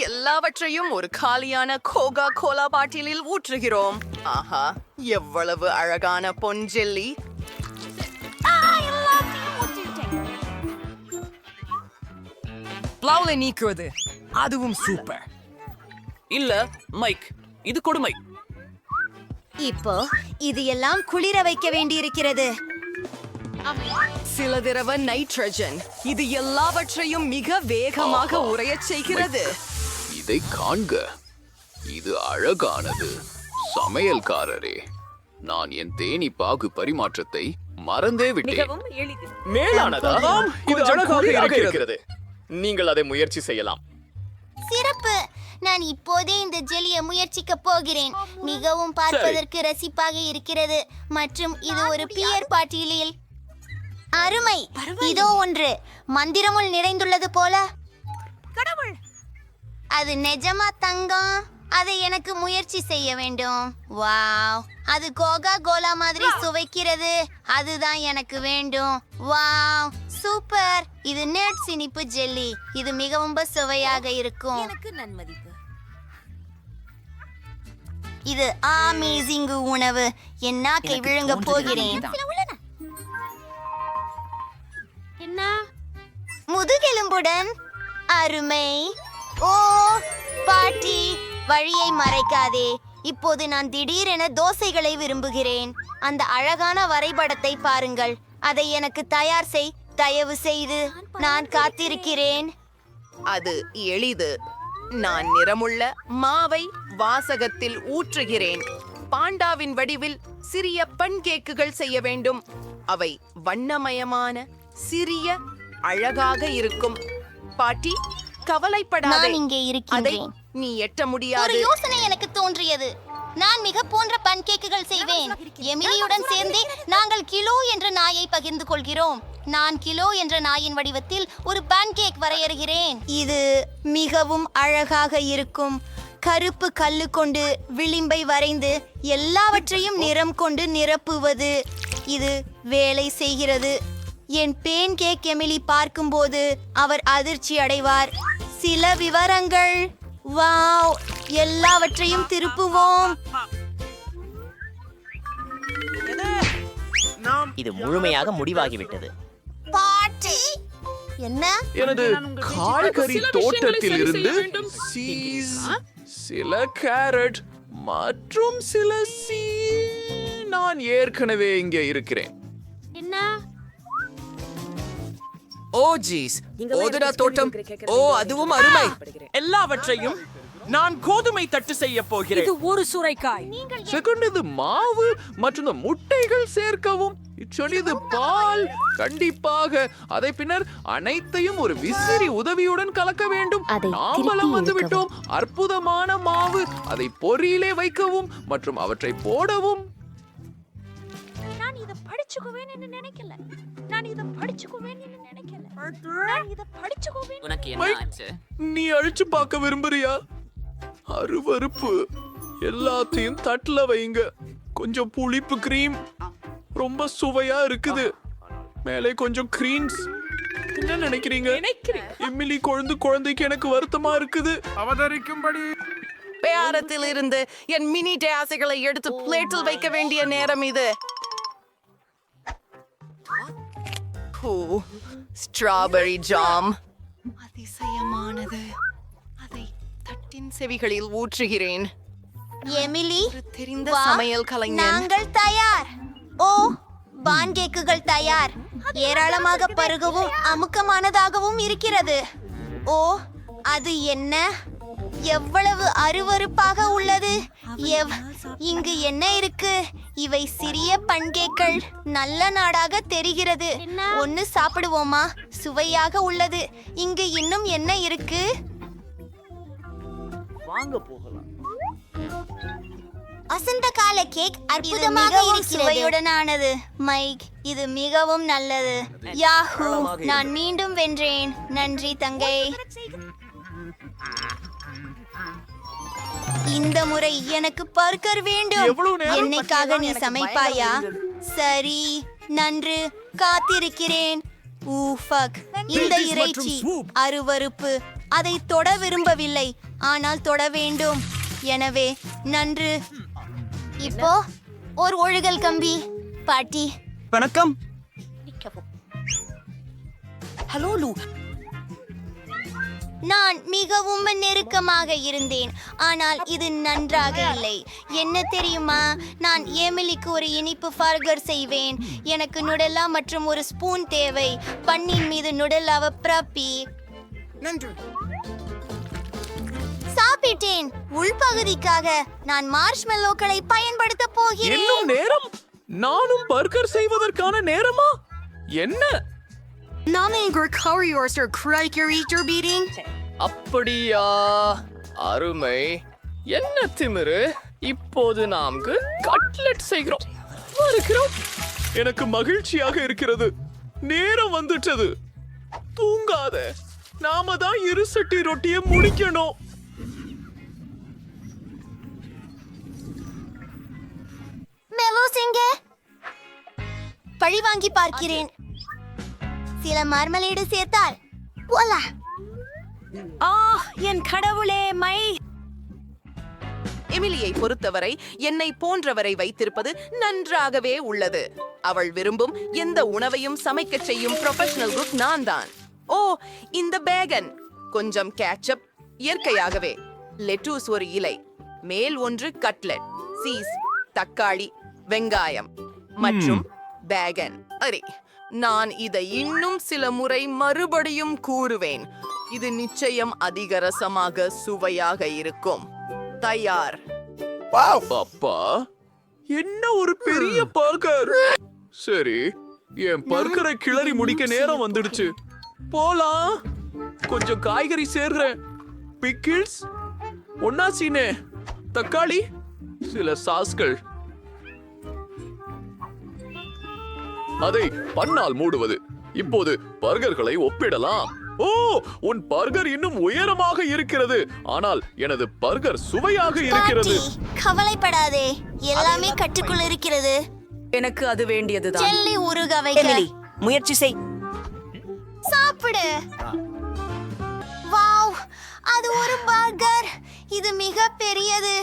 Speaker 10: எல்லாவற்றையும் ஒரு காலியான கோகா கோலா பாட்டிலில் ஊற்றுகிறோம். ஆஹா, எவ்வளவு அழகான பொன்ஜெல்லி!
Speaker 3: பிளவுல நீக்குவது அதுவும் சூப்பர்.
Speaker 7: இல்ல மைக், இது கொடுமை.
Speaker 2: இப்போ இது எல்லாம் குளிர வைக்க வேண்டியிருக்கிறது.
Speaker 10: சில திரவ நைட்ரஜன். இது எல்லாவற்றையும் மிக வேகமாக உறையச் செய்கிறது.
Speaker 11: இதை காண்க. இது அழகானது. சமையல்காரரே, நான் என் தேனி பாகு பரிமாற்றத்தை மறந்தே விட்டேன்.
Speaker 12: மேலானதா? இது அழகாக இருக்கிறது. நீங்கள் அதை முயற்சி செய்யலாம்.
Speaker 2: சிறப்பு. நான் இப்போதே இந்த ஜெல்லியை முயற்சிக்க போகிறேன். மிகவும் பார்ப்பதற்கு ரசிப்பாக இருக்கிறது மற்றும் இது ஒரு பியர் பாட்டிலில். அருமை. இதோ ஒன்று மந்திரமுள் நிறைந்துள்ளது போல. கடவுள், அது நிஜமா தங்கம்? அதை எனக்கு முயற்சி செய்ய வேண்டும். வாவ், அது கோகா கோலா மாதிரி சுவைக்கிறது. அதுதான் எனக்கு வேண்டும். Wow, super. இது நட்ஸ் இனிப்பு ஜெல்லி. இது மிகவும் சுவையாக இருக்கும். எனக்கு நன்மதிப்பு. இது அமேசிங் உணவு. என் நாக்கை விழுங்க போகிறேன். என்ன முதுகெலும்புடன்? அருமை. ஓ பாட்டி, வழியை மறைக்காதே. இப்போது நான் திடீரென தோசைகளை விரும்புகிறேன். அந்த அழகான வரைபடத்தை பாருங்கள். அதை எனக்கு தயார் செய், தயவு செய்து. நான் காத்திருக்கிறேன்.
Speaker 10: அது எளிது. நான் நிறமுள்ள மாவை வாசகத்தில் ஊற்றுகிறேன். பாண்டாவின் வடிவில் சிறிய பன் கேக்குகள் செய்ய வேண்டும். அவை வண்ணமயமான, சிறிய, அழகாக இருக்கும். பாட்டி, கவலைப்படாதே.
Speaker 2: நான் இங்கே இருக்கிறேன்.
Speaker 10: நீ எட்ட முடியாது.
Speaker 2: ஒரு யோசனை எனக்கு தோன்றியது. நான் மிக போன்ற பன்கேக்குகள் செய்வேன். எமிலியுடன் சேர்ந்தே நாங்கள் கிலோ என்ற நாயை பகிர்ந்து கொள்கிறோம். நான் கிலோ என்ற நாயின் வடிவத்தில் ஒரு பன்கேக் வரையறுகிறேன். இது மிகவும் அழகாக இருக்கும். கருப்பு கல்லு கொண்டு விளிம்பை வரைந்து எல்லாவற்றையும் நிறம் கொண்டு நிரப்புவது. இது வேலை செய்கிறது. என் பேன் கேக் எமிலி பார்க்கும்போது அவர் அதிர்ச்சி அடைவார். சில விவரங்கள். வாவ், எல்லாவற்றையும் திருப்புவோம்.
Speaker 8: இது முழுமையாக முடிவாகிவிட்டது.
Speaker 2: பாட்டி, என்ன?
Speaker 11: எனது காய்கறி தோட்டத்தில் இருந்து சீஸ், சில கேரட் மற்றும் சில நான் ஏற்கனவே இங்கே இருக்கிறேன்.
Speaker 10: ஓ ஜீஸ், ஓதுடா தோட்டம். ஓ, அதுவும் அருமை.
Speaker 13: எல்லாவற்றையும் நான் கோதுமை தட்டு செய்ய போகிறேன்.
Speaker 9: ஒரு சுரைக்காய்.
Speaker 11: செகண்ட், இது மாவு மற்றும் இந்த முட்டைகள் சேர்க்கவும். இது பால். கண்டிப்பாக அதை பின்னர் அனைத்தையும் ஒரு விசிறி உதவியுடன் கலக்க வேண்டும். நாம்பலம் வந்து விட்டோம். அற்புதமான மாவு. அதை பொரியிலே வைக்கவும் மற்றும் அவற்றை போடவும்.
Speaker 2: நான் இத படிச்சுக்குவேன் என்று நினைக்கல.
Speaker 4: உனக்கு என்ன ஆச்சு?
Speaker 11: நீ அழிச்சு பார்க்க விரும்புறியா? அருவருப்பு. எல்லாத்தையும் தட்டுல வைங்க. கொஞ்சம் புளிப்பு கிரீம். ரொம்ப சுவையா இருக்குது. மேலே கொஞ்சம் கிரீம்ஸ். என்ன நினைக்கிறீங்க? எமிலி குழந்தைக்கு எனக்கு வருத்தமா இருக்குது.
Speaker 5: அவதரிக்கும்படி
Speaker 10: பேரத்தில் இருந்து என் மினி டேசைகளை எடுத்து பிளேட்டில் வைக்க வேண்டிய நேரம் இது. ஸ்ட்ராபெரி ஜாம் அதிசயமானது. அதை தட்டின் செவிகளில் ஊற்றுகிறேன்.
Speaker 2: எமிலி,
Speaker 10: தெரிந்த சமையல் கலைஞன்.
Speaker 2: நாங்கள் தயார். ஓ, பான் கேக்குகள் தயார். ஏராளமாக பருகவும் அமுக்கமானதாகவும் இருக்கிறது. ஓ, அது என்ன? எவ்வளவு அருவருப்பாக உள்ளது. இங்கு என்ன இருக்கு? இவை சிறிய பன்கேக்கள். நல்ல நாடாக தெரிகிறது. ஒன்னு சாப்பிடுவோமா? சுவையாக உள்ளது. இங்கு இன்னும் என்ன இருக்கு?
Speaker 13: வாங்க போகலாம்.
Speaker 2: வசந்த கால கேக் அற்புதமாக சுவையுடனானது. மைக், இது மிகவும் நல்லது. யாஹூ, நான் மீண்டும் வென்றேன். நன்றி தங்கை. இந்த முறை எனக்கு பர்கர் வேண்டும். என்னைக்காக நீ சமைப்பாயா? சரி, நன்று. காத்திருக்கிறேன். ஊஃபக், இந்த இறைச்சி அருவருப்பு. அதை தொட விரும்பவில்லை, ஆனால் தொட வேண்டும். எனவே நன்று. இப்போ ஒரு ஒழுகல் கம்பி. பாட்டி
Speaker 13: வணக்கம்.
Speaker 10: ஹலோ லூ.
Speaker 2: நான் மிகவும் நெருக்கமாக இருந்தேன், ஆனால் இது நன்றாக இல்லை. என்ன தெரியுமா? நான் எமிலிக்கு ஒரு இனிப்பு பர்கர் செய்வேன். எனக்கு நுடெல்லா மற்றும் ஒரு ஸ்பூன் தேவை. பன்னின் மீது நுடெல்லாவை பிரப்பி.
Speaker 10: நன்று.
Speaker 2: சாப்பிட்டேன். உள்பகுதிக்காக நான் மார்ஷ்மெல்லோக்களை பயன்படுத்த போகிறேன்.
Speaker 11: இன்னும் நேரம்? நானும் பர்கர் செய்வதற்கான நேரமா? என்ன?
Speaker 12: அப்படியா? அருமை. என்ன திமிரு. இப்போது நாம்கு கட்லெட் செய்கிறோம்.
Speaker 11: எனக்கு மகிழ்ச்சியாக இருக்கிறது. நேரம் வந்துட்டது. தூங்காத. நாம தான் இருசட்டி ரொட்டியை முடிக்கணும்.
Speaker 2: மெலோசிங்க, பழி வாங்கி பார்க்கிறேன். சில மார்மலேடு சேர்த்தால் போலா.
Speaker 9: என் கடவுளே, மை.
Speaker 10: எமிலியை பொறுத்தவரை என்னை போன்றவரை வைத்திருப்பது நன்றாகவே உள்ளது. அவள் விரும்பும் எந்த உணவையும் சமைக்க செய்யும் ப்ரொஃபஷனல் குக் நான் தான். ஓ, இந்த பேகன். கொஞ்சம் கேட்சப், இயற்கையாகவே. லெட்டூஸ் ஒரு இலை, மேல் ஒன்று கட்லெட், சீஸ், தக்காளி, வெங்காயம் மற்றும் பேகன். அரே, நான் இதை இன்னும் சில முறை மறுபடியும் கூறுவேன். இது நிச்சயம் அதிக ரசமாக சுவையாக இருக்கும். தயார்.
Speaker 11: அப்பா, என்ன ஒரு பெரிய பர்கர். சரி, என் பர்கரை கிளறி முடிக்க நேரம் வந்துடுச்சு. போலாம். கொஞ்சம் காய்கறி சேர்றேன். பிக்கிள்ஸ், ஒன்னாசினே, தக்காளி, சில சாஸ்கள். அதை பண்ணால் மூடுவது. இப்போது பர்கர்களை ஒப்பிடலாம். ஓ, உன் பர்கர் இன்னும் உயரமாக இருக்கிறது, ஆனால் எனது பர்கர் சுவையாக இருக்கிறது.
Speaker 2: கவலைப்படாதே, எல்லாமே கட்டுக்குள் இருக்கிறது.
Speaker 9: எனக்கு அது வேண்டியதுதான்.
Speaker 2: ஜெல்லி உருக வைக்க.
Speaker 9: முயற்சி செய்.
Speaker 2: சாப்பிடு. வாவ், அது ஒரு பர்கர். இது மிக பெரியது.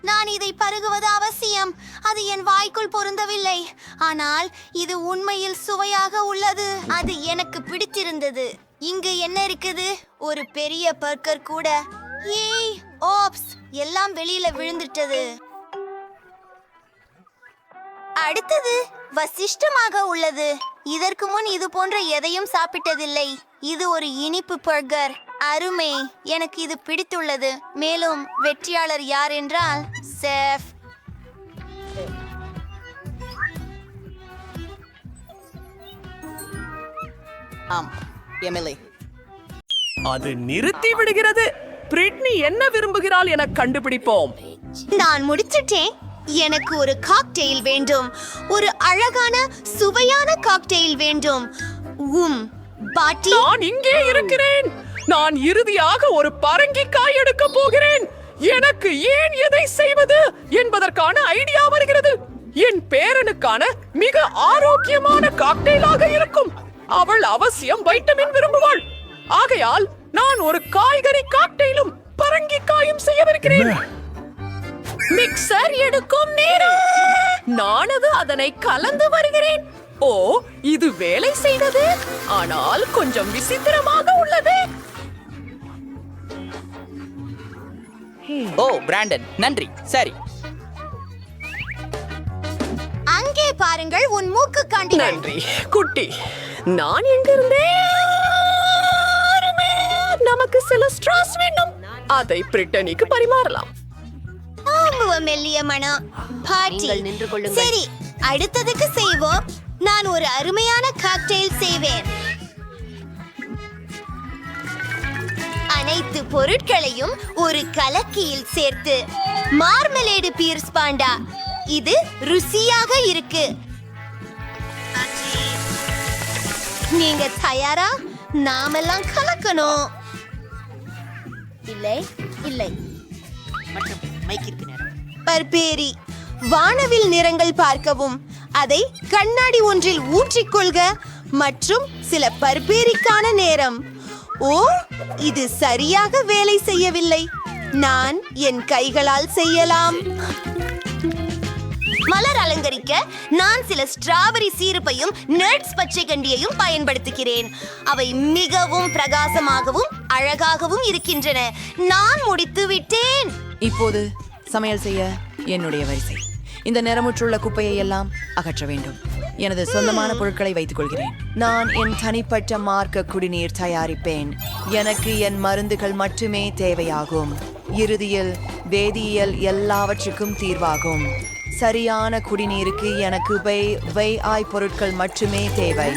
Speaker 2: நான் இதை பருகுவது அவசியம். அது என் வாய்க்குள் பொருந்தவில்லை, ஆனால் இது உண்மையில் சுவையாக உள்ளது. அது எனக்கு பிடித்திருந்தது. இங்கு என்ன இருக்குது? ஒரு பெரிய பர்கர் கூட. ஏய், ஓப்ஸ், எல்லாம் வெளியில விழுந்துட்டது. அடுத்தது வசிஷ்டமாக உள்ளது. இதற்கு முன் இது போன்ற எதையும் சாப்பிட்டதில்லை. இது ஒரு இனிப்பு பர்கர். அருமை, எனக்கு இது பிடித்துள்ளது. மேலும் வெற்றியாளர் யார் என்றால் செஃப்.
Speaker 10: ஆம், எமிலி.
Speaker 9: அது நிறுத்தி விடுகிறது. பிரிட்னி என்ன விரும்புகிறாள் என கண்டுபிடிப்போம்.
Speaker 2: நான் முடிச்சிட்டேன். எனக்கு ஒரு காக்டெயில் வேண்டும். ஒரு அழகான சுவையான காக்டெயில் வேண்டும். பாட்டி,
Speaker 9: நான் இங்கே இருக்கிறேன். நான் இறுதியாக ஒரு பரங்கிக்காய் எடுக்க போகிறேன். எனக்கு ஏன் எதை செய்வது என்பதற்கான ஐடியா வருகிறது. என் பேரனுக்கான மிக ஆரோக்கியமான காக்டெயிலாக இருக்கும். அவள் அவசியம் வைட்டமின் விரும்புவாள். ஆகையால் நான் ஒரு காய்கறி காக்டெயிலும் பரங்கிக்காயும் செய்யவிருக்கிறேன். மிக்சர் எடுக்கும் நேரம். நானது அதனை கலந்து வருகிறேன். ஓ, இது வேலை செய்தது. ஆனால் கொஞ்சம் விசித்திரமாக உள்ளது.
Speaker 5: ஓ பிராண்டன், நன்றி. சரி,
Speaker 2: அங்கே பாருங்கள், உன் மூக்கு காண்டி.
Speaker 9: நன்றி குட்டி. நான் எங்கிருந்தேன்? நமக்கு சில ஸ்ட்ராஸ் வேண்டும். அதை பிரிட்டனிக்கு பரிமாறலாம்.
Speaker 2: மெல்லிய மனம். பாட்டி, சரி, அடுத்ததுக்கு செய்வோம். நான் ஒரு அருமையான காக்டெயில் செய்வேன். அனைத்து பொருட்களையும் ஒரு கலக்கியில் சேர்த்து மார்மலேடு பீர்ஸ் பாண்டா. இது ருசியாக இருக்கு. நீங்க தயாரா? நாமெல்லாம் கலக்கணும். இல்லை இல்லை, பர்பேரி. வானவில் நிறங்கள் பார்க்கவும், அதை கண்ணாடி ஒன்றில் ஊற்றிக்கொள்க மற்றும் சில பர்பேரிக்கான நேரம். ஓ, இது சரியாக வேலை செய்யவில்லை. நான் என் கைகளால் செய்யலாம். மலர் அலங்கரிக்க நான் சில ஸ்ட்ராபெரி சீரப்பையும் நட்ஸ் பச்சை கண்டியையும் பயன்படுத்துகிறேன். அவை மிகவும் பிரகாசமாகவும் அழகாகவும் இருக்கின்றன. நான் முடித்து விட்டேன்.
Speaker 14: இப்போது சமையல் செய்ய என்னுடைய வரிசை. இந்த நிறமுற்றுள்ள குப்பையை எல்லாம் அகற்ற வேண்டும். எனது சொந்தமான பொருட்களை வைத்துக் கொள்கிறேன். நான் என் தனிப்பட்ட மார்க்க குடிநீர் தயாரிப்பேன். எனக்கு என் மருந்துகள் மட்டுமே தேவையாகும். இறுதியில் வேதியியல் எல்லாவற்றுக்கும் தீர்வாகும். சரியான குடிநீருக்கு எனக்கு ஆய் பொருட்கள் மட்டுமே தேவை.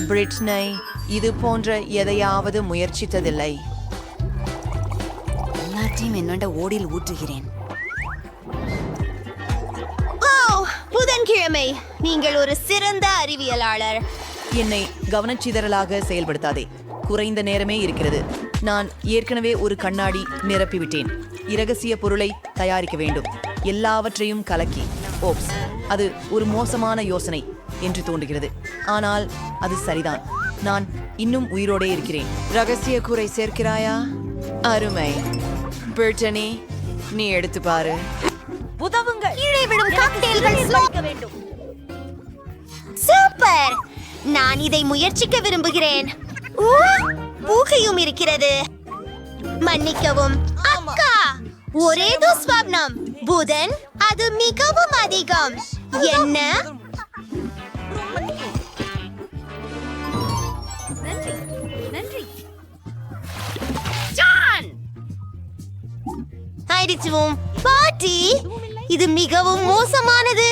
Speaker 14: பிரிட்னி இது போன்ற எதையாவது முயற்சித்ததில்லை.
Speaker 2: எல்லாத்தையும் என்னோட ஓடில் ஊற்றுகிறேன். புதன்கிழமை. நீங்கள் ஒரு சிறந்த அறிவியலாளர்.
Speaker 14: என்னை கவனச்சிதறலாக செயல்படுத்தாதே. குறைந்த நேரமே இருக்கிறது. நான் ஏற்கனவே ஒரு கண்ணாடி நிரப்பிவிட்டேன். இரகசிய பொருளை தயாரிக்க வேண்டும். எல்லாவற்றையும் கலக்கி. ஓப்ஸ், அது ஒரு மோசமான யோசனை என்று தோன்றுகிறது. ஆனால் அது சரிதான். நான் இன்னும் உயிரோடே இருக்கிறேன். ரகசிய கூரை சேர்க்கிறாயா? அருமை. பிரிட்டனி, நீ எடுத்து பாரு.
Speaker 2: உதவுங்கள். கீழே விடும் காக்டெயில்கள் சுவைக்க வேண்டும். சூப்பர். நான் இதை முயற்சிக்க விரும்புகிறேன். பூகையும் இருக்கிறது. மன்னிக்கவும் அக்கா, ஒரே துஸ்வப்னம். புதன், அது மிகவும் அதிகம். என்ன? நன்றி. ஜான், ஆயிடுச்சுவும். பாட்டி, இது மிகவும் மோசமானது.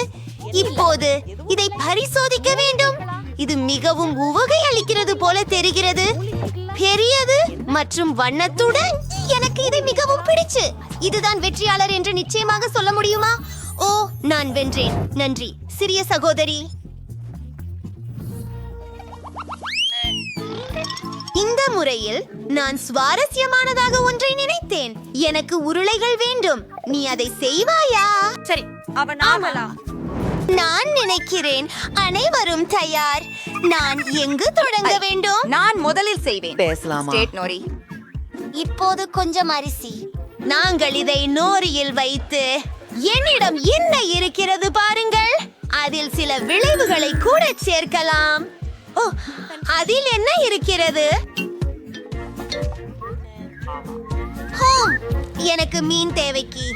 Speaker 2: இப்போது இதை பரிசோதிக்க வேண்டும். இது மிகவும் உவகை அளிக்கிறது போல தெரிகிறது. பெரியது மற்றும் வண்ணத்துடன் எனக்கு இது மிகவும் பிடிச்சு. இதுதான் வெற்றியாளர் என்று நிச்சயமாக சொல்ல முடியுமா? ஓ, நான் வென்றேன். நன்றி சிறிய சகோதரி. இந்த முறையில் நான் சுவாரஸ்யமானதாக ஒன்றை நினைத்தேன். எனக்கு உருளைகள் வேண்டும். நீ அதை செய்வாயா?
Speaker 9: சரி, அவன் ஆமலா.
Speaker 2: நான் நினைக்கிறேன் அனைவரும் தயார். நான் எங்கு தொடங்க வேண்டும்?
Speaker 9: நான் முதலில் செய்வேன்.
Speaker 14: பேசலாமா?
Speaker 9: நோரி.
Speaker 2: இப்போது கொஞ்சம் அரிசி. நாங்கள் இதை நோரியில் வைத்து, என்னிடம் என்ன இருக்கிறது பாருங்கள். அதில் சில விளைவுகளை கூட சேர்க்கலாம். ஓ, அதில் என்ன இருக்கிறது? எனக்கு மீன் தேவைக்கு.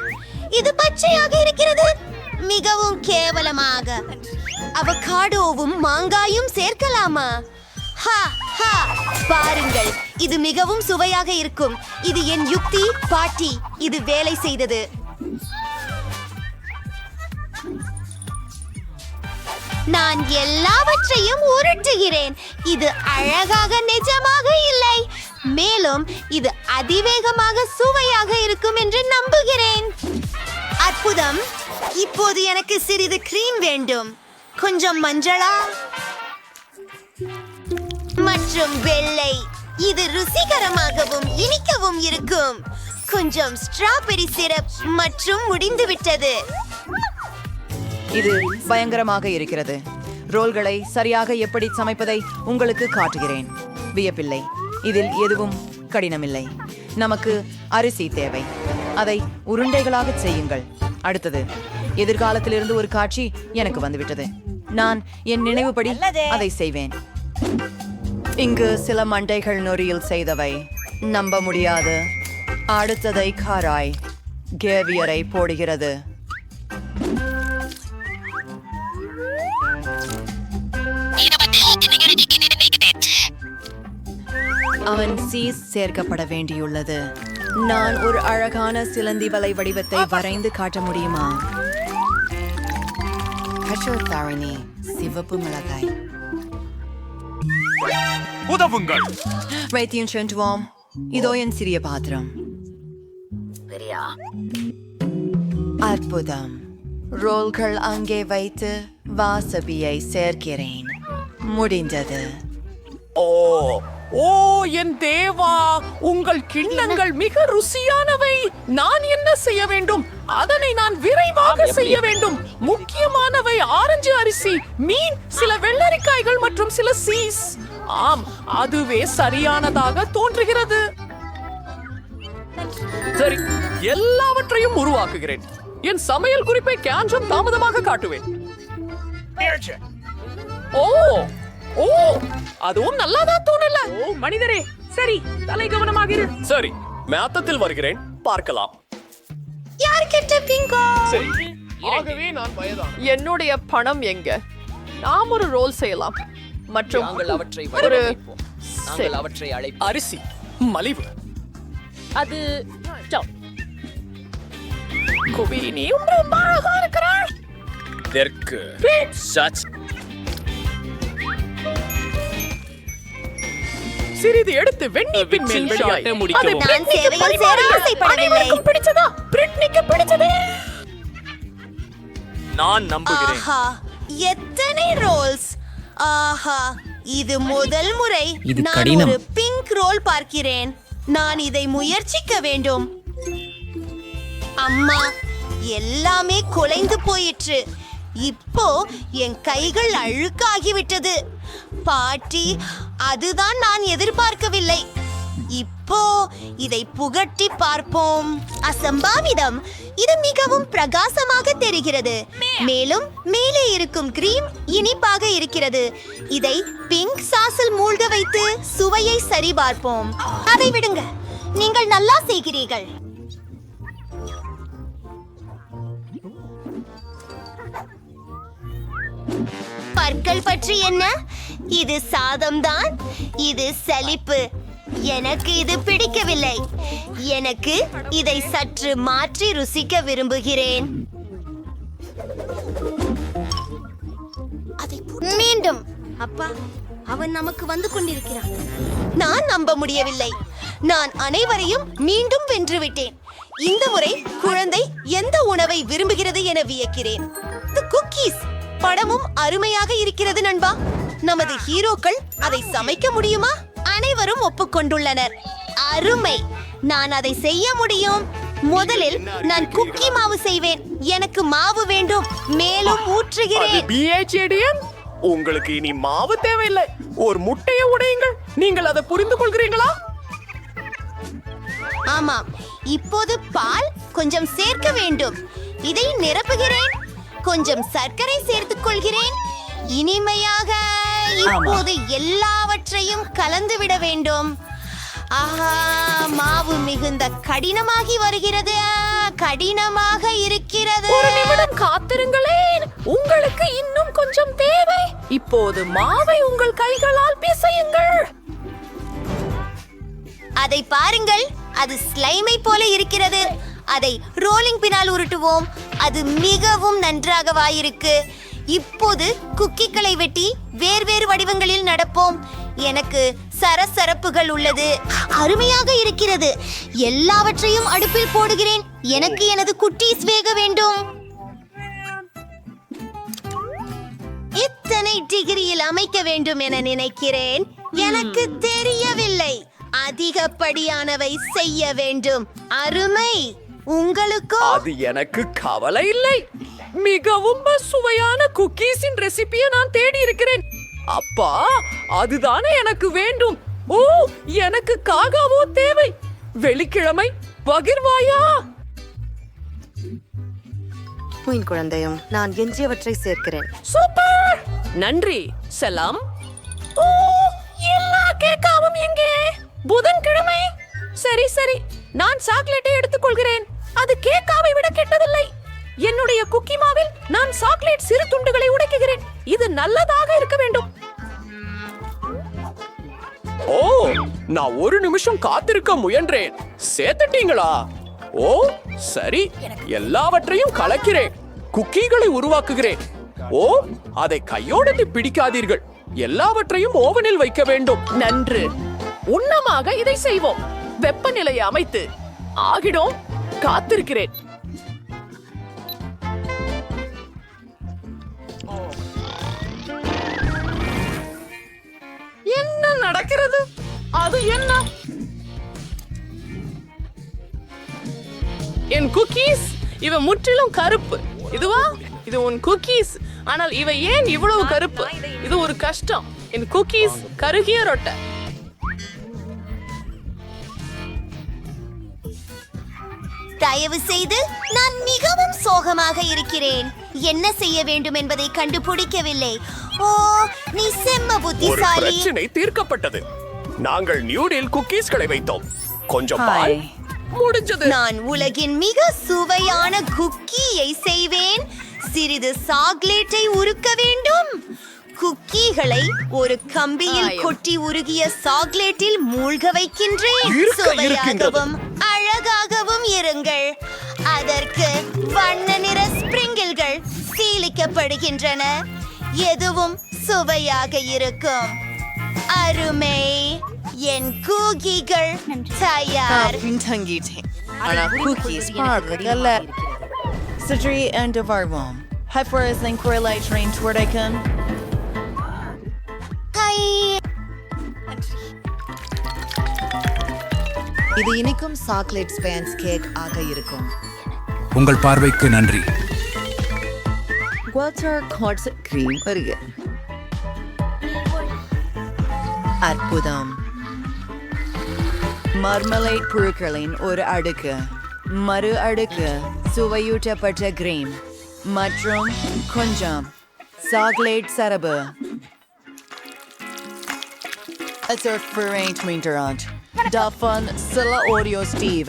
Speaker 2: இது பச்சையாக இருக்கிறது. மிகவும் கேவலமாக. அவகாடோவும் மாங்காயும் சேர்க்கலாமா? ஹா ஹா, பாருங்கள், இது மிகவும் சுவையாக இருக்கும். இது என் யுக்தி பாட்டி, இது வேலை செய்தது. நான் எல்லாவற்றையும் உருட்டுகிறேன். இது அழகாக நிஜமாக இல்லை, மேலும் இது அதிவேகமாக சுவையாக இருக்கும் என்று நம்புகிறேன். அற்புதம். இப்போது எனக்கு சிறிது கிரீம் வேண்டும். கொஞ்சம் மஞ்சளா மற்றும் வெள்ளை. இது ருசிகரமாகவும் இனிக்கவும் இருக்கும். கொஞ்சம் ஸ்ட்ராபெரி சிரப் மற்றும் முடிந்துவிட்டது.
Speaker 14: இது பயங்கரமாக இருக்கிறது. ரோல்களை சரியாக எப்படி சமைப்பதை உங்களுக்கு காட்டுகிறேன். வியப்பில்லை, இதில் எதுவும் கடினமில்லை. நமக்கு அரிசி தேவை. அதை உருண்டைகளாக செய்யுங்கள். அடுத்தது, எதிர்காலத்திலிருந்து ஒரு காட்சி எனக்கு வந்துவிட்டது. நான் என் நினைவுபடி அதை செய்வேன். இங்கு சில மண்டைகள் நொறியில் செய்தவை. நம்ப முடியாது. அடுத்ததை காராய் கேவியரை போடுகிறது. அவன் சீஸ் சேர்க்கப்பட வேண்டியுள்ளது. நான் ஒரு அழகான சிலந்தி வலை வடிவத்தை வரைந்து காட்ட முடியுமா? கஷோத்தாரிணி, சிவப்பு மிளகாய்.
Speaker 11: உதவுங்கள்.
Speaker 14: வைத்தியம் சென்றுவோம். இதோ என் சிறிய பாத்திரம். அற்புதம். ரோல்கள் அங்கே வைத்து வாசபியை சேர்க்கிறேன். முடிந்தது.
Speaker 9: ஓ ஓ என் தேவா, உங்கள் கிண்ணங்கள் மிக ருசியானவை. நான் என்ன செய்ய வேண்டும்? அதனை நான் விரைவாக செய்ய வேண்டும். முக்கியமானவை ஆரஞ்சு அரிசி, மீன், சில வெள்ளரிக்காய்கள் மற்றும் சில சீஸ். ஆம், அதுவே சரியானதாக தோன்றுகிறது. சரி, எல்லாவற்றையும் உருவாக்குகிறேன். என் சமையல் குறிப்பை கொஞ்சம் தாமதமாக காட்டுவேன். ஓ ஓ, அதுவும் நல்லாதான் தோணல.
Speaker 13: மனிதரே, சரி, தலை கவனமாக இரு.
Speaker 11: சரி, மேத்தத்தில் வருகிறேன், பார்க்கலாம்.
Speaker 2: யார் கெட்ட பிங்கோ?
Speaker 11: சரி, ஆகவே நான் வயதான.
Speaker 9: என்னுடைய பணம் எங்க? நாம் ஒரு ரோல் செய்யலாம் மற்றும்
Speaker 5: அவற்றை
Speaker 9: ஒரு
Speaker 5: அவற்றை அழைப்போம்.
Speaker 11: அரிசி மலிவு.
Speaker 9: அது குபி, நீயும் ரொம்ப அழகா இருக்கிறாய்.
Speaker 11: தெற்கு சச்.
Speaker 9: சிறிது எடுத்து வெண்ணிப்பின் மேல்
Speaker 11: ஷாட்டை
Speaker 9: விளையாட்டு
Speaker 11: முடிக்கவும்.
Speaker 2: நான் சேவையில் சேர ஆசைப்படவில்லை.
Speaker 9: பிடிச்சதா? பிரிட்னிக்கு பிடிச்சது.
Speaker 11: நான் நம்புகிறேன்.
Speaker 2: ஆஹா, எத்தனை ரோல்ஸ்! ஆஹா, இது முதல் முறை நான் ஒரு பிங்க் ரோல் பார்க்கிறேன். நான் இதை முயற்சிக்க வேண்டும். அம்மா, எல்லாமே குலைந்து போயிற்று. இப்போ என் கைகள் அழுக்காகிவிட்டது. பாட்டி, அதுதான் நான் எதிர்பார்க்கவில்லை. இப்போ இதை புகட்டி பார்ப்போம். அசம்பாவிதம், இது மிகவும் பிரகாசமாக தெரிகிறது. மேலும் மேலே இருக்கும் கிரீம் இனிப்பாக இருக்கிறது. இதை பிங்க் சாஸில் மூழ்க வைத்து சுவையை சரிபார்ப்போம். அதை விடுங்க, நீங்கள் நல்லா செய்கிறீர்கள். பற்கள் பற்றி என்ன? இது சாதம்தான். இது சலிப்பு. எனக்கு இது பிடிக்கவில்லை. எனக்கு இதை சற்று மாற்றி ருசிக்க விரும்புகிறேன். மீண்டும் அப்பா, அவன் நமக்கு வந்து கொண்டிருக்கிறான். நான் நம்ப முடியவில்லை. நான் அனைவரையும் மீண்டும் வென்றுவிட்டேன். இந்த முறை குழந்தை எந்த உணவை விரும்புகிறது என வியக்கிறேன். குக்கீஸ். படமும் அருமையாக இருக்கிறது நண்பா. நமது ஹீரோக்கள் அதை சமைக்க முடியுமா? அனைவரும் ஒப்புக்கொண்டுள்ளனர். அருமை, நான் அதை செய்ய முடியும். முதலில் நான் குக்கி மாவு செய்வேன். எனக்கு மாவு வேண்டும். மேலும் ஊற்றுகிறேன்.
Speaker 11: உங்களுக்கு இனி மாவு தேவையில்லை. ஒரு முட்டையை உடையுங்கள். நீங்கள் அதை புரிந்து கொள்கிறீங்களா?
Speaker 2: ஆமாம், இப்போது பால் கொஞ்சம் சேர்க்க வேண்டும். இதை நிரப்புகிறேன். கொஞ்சம் சர்க்கரை சேர்த்துக் கொள்கிறேன். இனிமையாக இப்போது எல்லாவற்றையும் கலந்து விட வேண்டும். ஆஹா, மாவு மிகுந்த கடினமாகி வருகிறது. கடினமாக இருக்கிறது.
Speaker 9: காத்திருங்களேன், உங்களுக்கு இன்னும் கொஞ்சம் தேவை. இப்போது மாவை உங்கள் கைகளால் பிசையுங்கள்.
Speaker 2: அதை பாருங்கள், அது ஸ்லைமை போல இருக்கிறது. அதை ரோலிங் பின்னால் உருட்டுவோம். அது மிகவும் நன்றாகவாயிருக்கு. இப்போது குக்கிகளை வெட்டி வேறு வடிவங்களில் நடப்போம். எனக்கு சரசரப்புகள் உள்ளது. அருமையாக இருக்கிறது. எல்லாவற்றையும் அடுப்பில் போடுகிறேன். எனக்கு எனது குட்டீஸ் வேக வேண்டும். இத்தனை டிகிரியில் அமைக்க வேண்டும் என நினைக்கிறேன். எனக்கு தெரியவில்லை. அதிகப்படியானவை செய்ய வேண்டும். அருமை. உங்களுக்கும்
Speaker 9: அது எனக்கு கவலை இல்லை. மிகவும் சுவையான குக்கீஸின் ரெசிபியை நான் தேடி இருக்கிறேன். அப்பா, அதுதானே எனக்கு வேண்டும். ஓ, எனக்கு காகாவோ தேவை. வெள்ளிக்கிழமை பகிர்வாயா?
Speaker 15: உன் குழந்தையும் நான் எஞ்சியவற்றை சேர்க்கிறேன்.
Speaker 9: சூப்பர், நன்றி. செல்லாம். ஓ, எல்லா கேக்காவும் எங்கே? புதன்கிழமை. சரி சரி, நான் சாக்லேட்டை எடுத்துக்கொள்கிறேன். அது கேக்காவை விட கெட்டதில்லை. என்னுடைய குக்கி மாவில் நான் சாக்லேட் சிறு துண்டுகளை உடைக்குகிறேன். இது நல்லதாக இருக்க வேண்டும்.
Speaker 11: ஓ, நான் ஒரு நிமிஷம் காத்திருக்க முயன்றேன். சேர்த்துட்டீங்களா? ஓ, சரி. எல்லாவற்றையும் கலக்கிறேன். குக்கீகளை உருவாக்குகிறேன். ஓ, அதை கையோடு பிடிக்காதீர்கள். எல்லாவற்றையும் ஓவனில் வைக்க வேண்டும்.
Speaker 9: நன்று. உன்னமாக இதை செய்வோம். வெப்பநிலையை அமைத்து ஆகிடும். காத்திருக்கிறேன். என்ன நடக்கிறது? அது என்ன? என் குக்கீஸ் இவ முற்றிலும் கருப்பு. இதுவா? இது உன் குக்கீஸ். ஆனால் இவை ஏன் இவ்வளவு கருப்பு? இது ஒரு கஷ்டம். என் குக்கீஸ் கருகிய ரொட்டை.
Speaker 2: தயவு செய்து, நான் மிகவும் சோகமாக இருக்கிறேன். என்ன செய்ய வேண்டும் என்பதை கண்டுபிடிக்கவில்லை. ஓ, நீ செம்ம
Speaker 11: ஒரு
Speaker 2: புத்திசாலி.
Speaker 11: பிரச்சனை தீர்க்கப்பட்டது. நாங்கள் நியூடில் குக்கீஸ்களை வைத்தோம். கொஞ்சம் பால்.
Speaker 9: முடிஞ்சது.
Speaker 2: நான் உலகின் மிக சுவையான குக்கியை செய்வேன். சிறிது சாக்லேட்டை உருக்க வேண்டும். குக்கீகளை ஒரு கம்பியில் கொட்டி உருகிய சாக்லேட்டில் மூழ்க வைக்கின்றேன். சுவையாகவும் அழகாகவும் இருங்கள். அதற்கு வண்ண நிற ஸ்பிரிங்கிள்கள் சீலிக்கப்படுகின்றன. எதுவும் சுவையாக இருக்கும். அருமை. என் குக்கீகள் தயார்.
Speaker 14: Cookies பார்க்கல. Sudri and Varvom. Hyperas and Corelai train Twerdakan. இது இனிக்கும் சாக்லேட் ஸ்பான்ஸ் கேக் ஆக இருக்கும்.
Speaker 16: உங்கள் பார்வைக்கு நன்றி.
Speaker 14: வாட்டர் கார்ட்ஸ் கிரீம் வருக. அற்புதம். மர்மலைட் புழுக்களின் ஒரு அடுக்கு, மறு அடுக்கு சுவையூட்டப்பட்ட கிரீம் மற்றும் கொஞ்சம் chocolate சரபு. Davon Silla Audio Steve.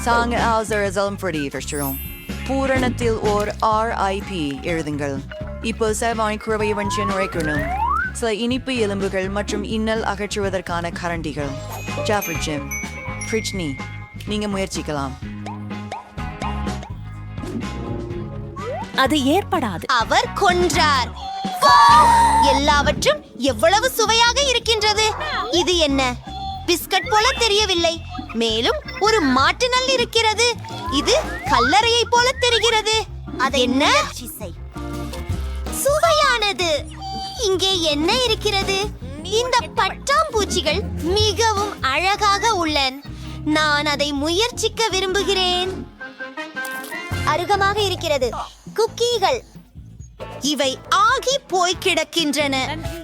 Speaker 14: Sang Alzarazam for the Verstrom. Puranatil or RIP Irthingal. Ipo Savai Kurvayanchin Rekunum. Sla Inipi Ilimbugal Matrum Inal Akachuadarkana Karandigal. Jaffer Jim. Prichni. Ninga Muerchikalam.
Speaker 2: அது ஏற்படாது. அவர் கொன்றார். எல்லாவற்றும் எவ்வளவு சுவையாக இருக்கின்றது. இது என்ன? பிஸ்கட் போல தெரியவில்லை. மேலும் ஒரு மாட்டு நல் இருக்கிறது. இது கல்லறையை போல தெரிகிறது. அது என்ன? சுவையானது. இங்கே என்ன இருக்கிறது? இந்த பட்டாம்பூச்சிகள் மிகவும் அழகாக உள்ளன. நான் அதை முயற்சிக்க விரும்புகிறேன். அருகமாக இருக்கிறது. குக்கீகள் இவை ஆகி போய் கிடக்கின்றன.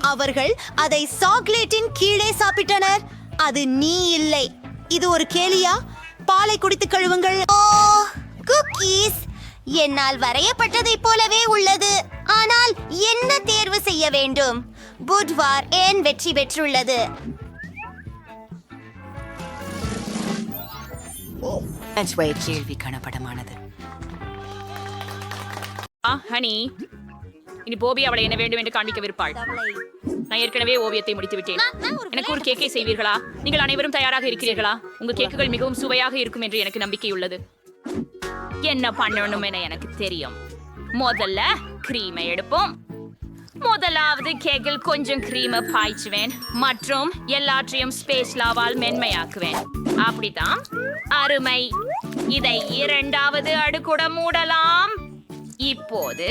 Speaker 2: அவர்கள் அதை சாக்லேட்டின் கீழே சாப்பிட்டனர். அது நீ இல்லை. இது ஒரு கேலியா? பாலை குடித்து கழுவுங்கள். ஓ, குக்கீஸ் என்னால் வரையப்பட்டதைப் போலவே உள்ளது. ஆனால் என்ன தேர்வு செய்ய வேண்டும்? புட்வார் ஏன் வெற்றி பெற்றுள்ளது?
Speaker 14: கேள்வி கணப்படமானது.
Speaker 1: ஹனி இனி போபி அவளை என்ன வேண்டும் என்று காண்பிக்க விருப்பாள். நான் ஏற்கனவே ஓவியத்தை முடித்து விட்டேன். எனக்கு ஒரு கேக்கை செய்வீர்களா? நீங்கள் அனைவரும் தயாராக இருக்கிறீர்களா? உங்கள் கேக்குகள் மிகவும் சுவையாக இருக்கும் என்று எனக்கு நம்பிக்கை உள்ளது. என்ன பண்ணணும் என எனக்கு தெரியும். முதல்ல கிரீமை எடுப்போம். முதலாவது கேக்கில் கொஞ்சம் கிரீமை பாய்ச்சுவேன் மற்றும் எல்லாற்றையும் ஸ்பேஸ்லாவால் மென்மையாக்குவேன். அப்படித்தான், அருமை. இதை இரண்டாவது அடுக்குடன் மூடலாம். இப்போது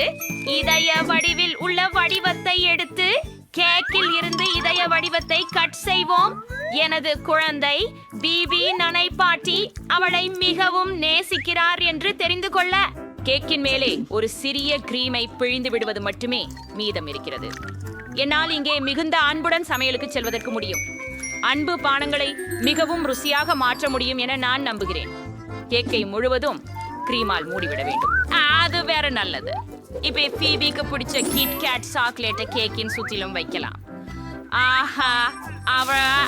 Speaker 1: இதய வடிவில் உள்ள வடிவத்தை எடுத்து கேக்கில் இருந்து இதய வடிவத்தை கட் செய்வோம். எனது குழந்தை பிபி நனைப்பாட்டி அவளை மிகவும் நேசிக்கிறார் என்று தெரிந்து கொள்ள கேக்கின் மேலே ஒரு சிறிய கிரீமை பிழிந்து விடுவது மட்டுமே மீதம் இருக்கிறது. என்னால் இங்கே மிகுந்த அன்புடன் சமையலுக்கு செல்வதற்கு முடியும். அன்பு பானங்களை மிகவும் ருசியாக மாற்ற முடியும் என நான் நம்புகிறேன். கேக்கை முழுவதும் கிரீமால் மூடிவிட வேண்டும். அது வேற நல்லது. இப்ப பீபிக்கு பிடிச்ச கிட்கேட் சாக்லேட்டை கேக்கின் சுற்றிலும் வைக்கலாம். ஆஹா,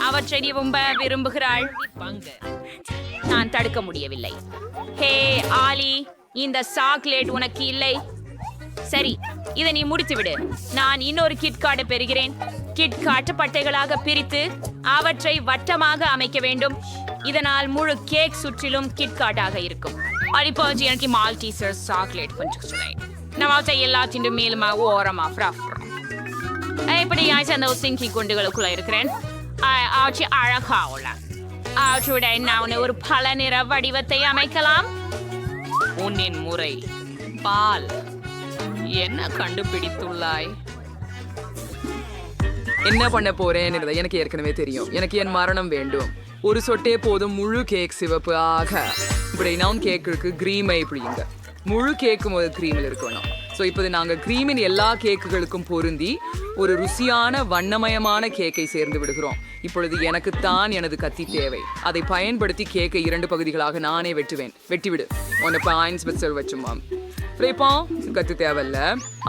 Speaker 1: அவற்றை ரொம்ப விரும்புகிறாள். நான் தடுக்க முடியவில்லை. ஹே ஆலி, இந்த சாக்லேட் உனக்கு இல்லை. சரி, இதை நீ முடித்து விடு. நான் இன்னொரு கிட்காட்டை பெறுகிறேன். கிட்காட் பட்டைகளாக பிரித்து அவற்றை வட்டமாக அமைக்க வேண்டும். இதனால் முழு கேக் சுற்றிலும் கிட்காட்டாக இருக்கும். அடிப்பாச்சு எனக்கு மால்டீசர் சாக்லேட் கொஞ்சம் சுவை. நம்ம எல்லாத்தின் மேலுமா ஓரமா இப்படி அந்த சிங்கி குண்டுகளுக்குள்ள இருக்கிறேன். ஆட்சி அழகாவுல ஆற்றுடன் நான் ஒரு பல நிற வடிவத்தை அமைக்கலாம். உன்னின் முறை பால் என்ன கண்டுபிடித்துள்ளாய்?
Speaker 3: என்ன பண்ண போறேன் எனக்கு ஏற்கனவே தெரியும். எனக்கு என் மரணம் வேண்டும். ஒரு சொட்டே போதும் முழு கேக் சிவப்பு ஆக. பிரவுன் கேக்கு கிரீமை பிடிங்க. முழு கேக்கும் ஒரு கிரீமில் இருக்கணும். ஸோ இப்போது நாங்கள் கிரீமின் எல்லா கேக்குகளுக்கும் பொருந்தி ஒரு ருசியான வண்ணமயமான கேக்கை சேர்ந்து விடுகிறோம். இப்பொழுது எனக்குத்தான் எனது கத்தி தேவை. அதை பயன்படுத்தி கேக்கை 2 பகுதிகளாக நானே வெட்டுவேன். வெட்டிவிடு. உன்னை பாயிண்ட்ஸ் வச்சு வச்சுமா கத்து தேவையில்ல.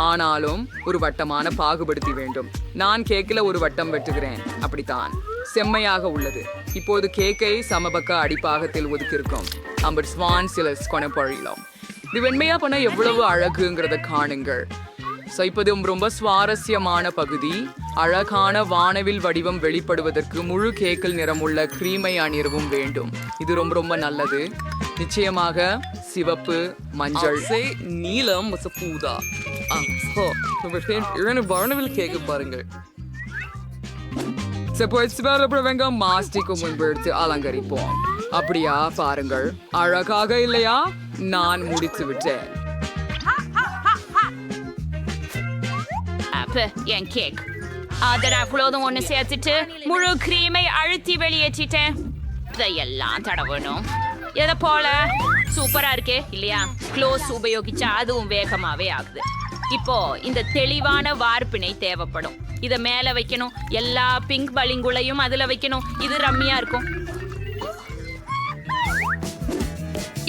Speaker 3: ஆனாலும் ஒரு வட்டமான பாகுபடுத்தி வேண்டும். நான் கேக்கில் ஒரு வட்டம் வெட்டுகிறேன். அப்படித்தான் செம்மையாக உள்ளது. இப்போது கேக்கை சமபக்க அடிப்பாகத்தில் ஒதுக்கியிருக்கோம். அம்பர் ஸ்வான் சிலஸ் கொணப்பழிலாம். இது வெண்மையா பண்ண எவ்வளவு அழகுங்கிறத காணுங்கள். இப்போது ரொம்ப சுவாரஸ்யமான பகுதி. அழகான வானவில் வடிவம் வெளிப்படுவதற்கு முழு கேக்கில் நிறமுள்ள கிரீமை அணியவும் வேண்டும். இது ரொம்ப ரொம்ப நல்லது. நிச்சயமாக சிவப்பு, மஞ்சள், நீலம், பூதா. வானவில் கேக்கு பாருங்கள். மாஸ்டிக்கு முன்பு எடுத்து அலங்கரிப்போம். அப்படியா? பாருங்கள், அழகாக இல்லையா? நான் முடித்து விட்டேன்.
Speaker 1: என் கேக் அதில் அவ்வளோதும் ஒன்று சேர்த்துட்டு முழு கிரீமை அழுத்தி வெளியேற்றிட்டேன். இதையெல்லாம் தடவணும். எதை போல சூப்பரா இருக்கே இல்லையா? க்ளோஸ் உபயோகிச்சா அதுவும் வேகமாவே ஆகுது. இப்போ இந்த தெளிவான வார்ப்பினை தேவைப்படும். இத மேல வைக்கணும். எல்லா பிங்க் பளிங்குளையும் அதுல வைக்கணும். இது ரம்மியா இருக்கும்.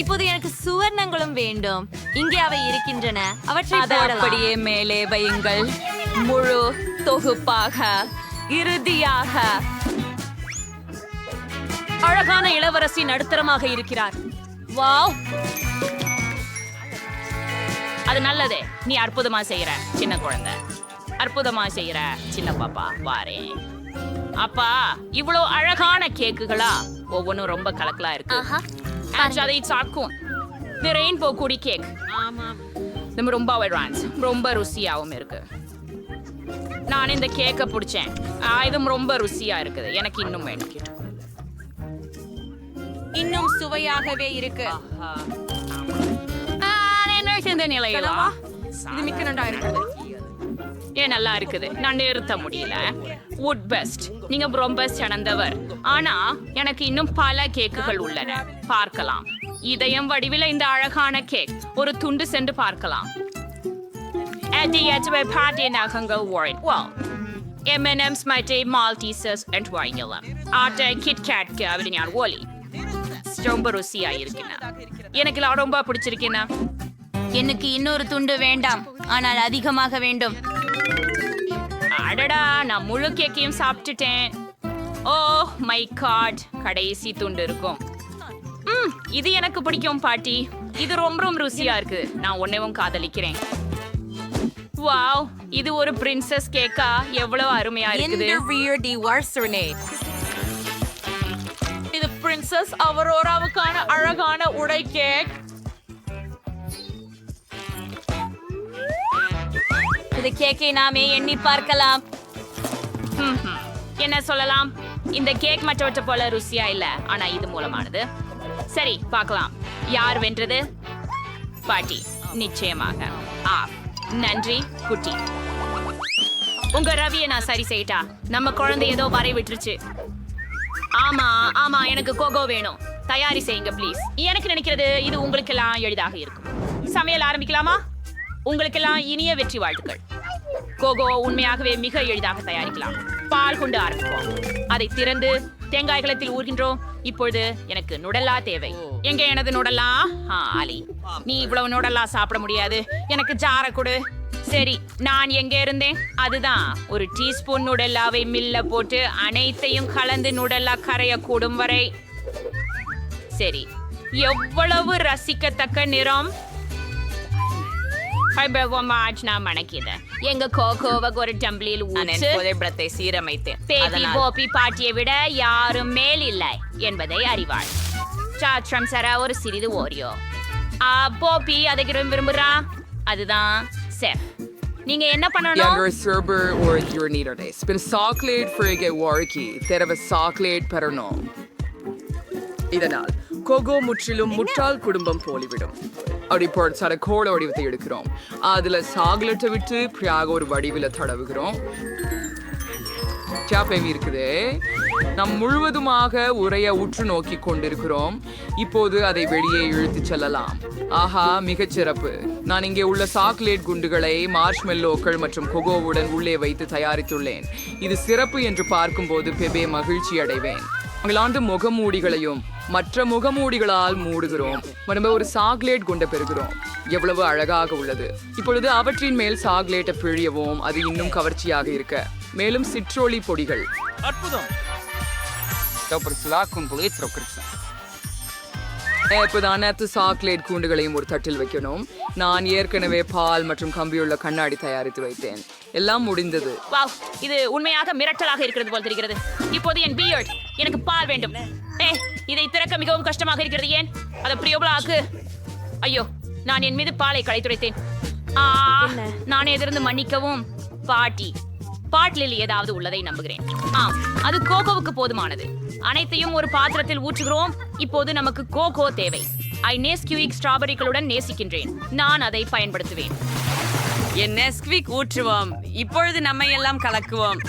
Speaker 2: இப்போது எனக்கு சுவர்ணங்களும் வேண்டும். இங்கே அவை இருக்கின்றன. அவற்றை
Speaker 1: அப்படியே மேலே வையுங்கள். முழு தொகுப்பாக இறுதியாக அழகான இளவரசி நடுத்தரமாக இருக்கிறார். வாவ், அது நல்லதே. நீ அற்புதமா செய்யற சின்ன குழந்தை. அற்புதமா செய்யற சின்ன பாப்பா. வாரேன் அப்பா. இவ்வளோ அழகான கேக்குகளா? ஒவ்வொன்றும் ரொம்ப கலக்கலா இருக்கு. அதை சாக்கும். The rainbow கூடி கேக் நம்ம ரொம்ப அட்வான்ஸ், ரொம்ப ருசியாகவும் இருக்கு. நான் இந்த கேக்கை பிடிச்சேன். இதுவும் ரொம்ப ருசியா இருக்குது. எனக்கு இன்னும் வேணும்.
Speaker 6: இன்னும் சுவையாகவே இருக்கு.
Speaker 1: இந்த நிலையில
Speaker 6: இது மிக்க நன்றா இருக்குது.
Speaker 1: ஏன் நல்லா இருக்குது. நான் நிறுத்த முடியல. வுட் பெஸ்ட், நீங்க ரொம்ப சிறந்தவர். ஆனா எனக்கு இன்னும் பல கேக்குகள் உள்ளன. பார்க்கலாம். இதயம் வடிவில் இந்த அழகான கேக். ஒரு துண்டு சென்று பார்க்கலாம். M&M's மற்றும் Maltesers and vanilla. ஆட்ட கிட்கேட்க்கு அப்படி நான் ஓலி ரொம்ப ருசியா இருக்குண்ணா. எனக்கு ரொம்ப பிடிச்சிருக்கேண்ணா.
Speaker 2: எனக்கு இன்னொரு துண்டு வேண்டாம், ஆனால் அதிகமாக வேண்டும்.
Speaker 1: அடடா, நான் முழு கேக்கையும் சாப்பிட்டுட்டேன். ஓ மை காட், கடைசி துண்டு இருக்கும். இது எனக்கு பிடிக்கும் பாட்டி. இது ரொம்ப ருசியா இருக்கு. நான் உன்னையும் காதலிக்கிறேன். வாவ், இது ஒரு பிரின்சஸ் கேக்கா? எவ்வளவு அருமையா இருக்குது.
Speaker 7: இது பிரின்சஸ் அவரோராவுக்கான அழகான உடை கேக்.
Speaker 1: இந்த கேக்கை நாமே எண்ணி பார்க்கலாம். என்ன சொல்லலாம்? இந்த கேக் மற்றவற்றை போல ருசியா இல்ல, ஆனா இது மூலமானது. சரி, பார்க்கலாம். யார் வென்றது? பாட்டி, நிச்சயமாக. நன்றி குட்டி. உங்க ரவியை நான் சரி செய்யிட்டா. நம்ம குழந்தை ஏதோ வரை விட்டுருச்சு. ஆமா ஆமா, எனக்கு கோகோ வேணும். தயாரி செய்யுங்க ப்ளீஸ். எனக்கு நினைக்கிறது இது உங்களுக்கெல்லாம் எளிதாக இருக்கும். சமையல் ஆரம்பிக்கலாமா? உங்களுக்கெல்லாம் இனிய வெற்றி வாழ்த்துக்கள். கோகோ உண்மையாகவே மிக எளிதாக தயாரிக்கலாம். பால் கொண்டு ஆரம்பிப்போம். அதை திறந்து தேங்காய் கலத்தில் ஊர்கின்றோம். இப்பொழுது எனக்கு நுடல்லா தேவை. எங்க எனது நுடல்லா? ஆலி, நீ இவ்வளவு நுடல்லா சாப்பிட முடியாது. எனக்கு ஜார கொடு. சரி, நான் எங்க இருந்தேன்? அதுதான், ஒரு டீஸ்பூன் நுடல்லாவை மில்ல போட்டு அனைத்தையும் கலந்து நுடல்லா கரைய கூடும் வரை. சரி, எவ்வளவு ரசிக்கத்தக்க நிறம்! எங்க கோகோவை ஒரு டம்ளில் ஊற்றி சீரமைத்தேன். பேபி போபி பாட்டியை விட யாரும் மேல் இல்லை என்பதை அறிவாள். சாற்றம் சர ஒரு சிறிது ஓரியோ. போபி அதை விரும்புறா. அதுதான் செஃப். நீங்க என்ன பண்ணணும்?
Speaker 3: Younger server or your needed day. Spin chocolate for a worky. Terava chocolate peronom. இதனால் கோகோ முற்றிலும் முட்டாள் குடும்பம் போலிவிடும். அப்படி போட கோட வடிவத்தை எடுக்கிறோம். அதுல சாக்லேட்டை விட்டு பிரியாக ஒரு வடிவில தடவுகிறோம். சாப்பேமி இருக்குது. நாம் முழுவதுமாக உரைய உற்று நோக்கி கொண்டிருக்கிறோம். இப்போது அதை வெளியே இழுத்து செல்லலாம். ஆஹா, மிகச்சிறப்பு. நான் இங்கே உள்ள சாக்லேட் குண்டுகளை மார்ஷ்மெல்லோக்கள் மற்றும் கொகோவுடன் உள்ளே வைத்து தயாரித்துள்ளேன். இது சிறப்பு என்று பார்க்கும்போது பெபே மகிழ்ச்சி அடைவேன். உங்களாண்டு முகமூடிகளையும் மற்ற முகமூடிகளால் மூடுகிறோம். நம்ம ஒரு சாக்லேட் குண்டை பெறுகிறோம். எவ்வளவு அழகாக உள்ளது. இப்பொழுது அவற்றின் மேல் சாக்லேட்டை பிழியவும், அது இன்னும் கவர்ச்சியாக இருக்க. மேலும் சிற்றோலி பொடிகள்.
Speaker 13: அற்புதம்.
Speaker 3: இப்போதான் அனைத்து சாக்லேட் கூண்டுகளையும் ஒரு தட்டில் வைக்கணும். நான் ஏற்கனவே பால் மற்றும் கம்பியுள்ள கண்ணாடி தயாரித்து வைத்தேன். எல்லாம் முடிந்தது.
Speaker 1: வாவ், இது உண்மையாக மிரட்டலாக இருக்கிறது போல் தெரிகிறது. இப்போது என் பியர்ட், எனக்கு பால் வேண்டும். இதை திறக்க மிகவும் கஷ்டமாக இருக்கிறது. ஏன் அதை பிரியோபலாக்கு? ஐயோ, நான் என் மீது பாலை களைத்துடைத்தேன். நான் எதிர்ந்து மன்னிக்கவும். பாட்டி, பாட்டிலில் ஏதாவது உள்ளதை நம்புகிறேன். அது கோகோவுக்கு போதுமானது. அனைத்தையும் ஒரு பாத்திரத்தில் ஊற்றுகிறோம். இப்போது நமக்கு கோகோ தேவை. நெஸ்குவிக் ஸ்ட்ராபெரிகளுடன் நேசிக்கின்றேன். நான் அதை பயன்படுத்துவேன்.
Speaker 7: என் நெஸ்குவிக் ஊற்றுவோம். இப்பொழுது நம்மை எல்லாம் கலக்குவோம்.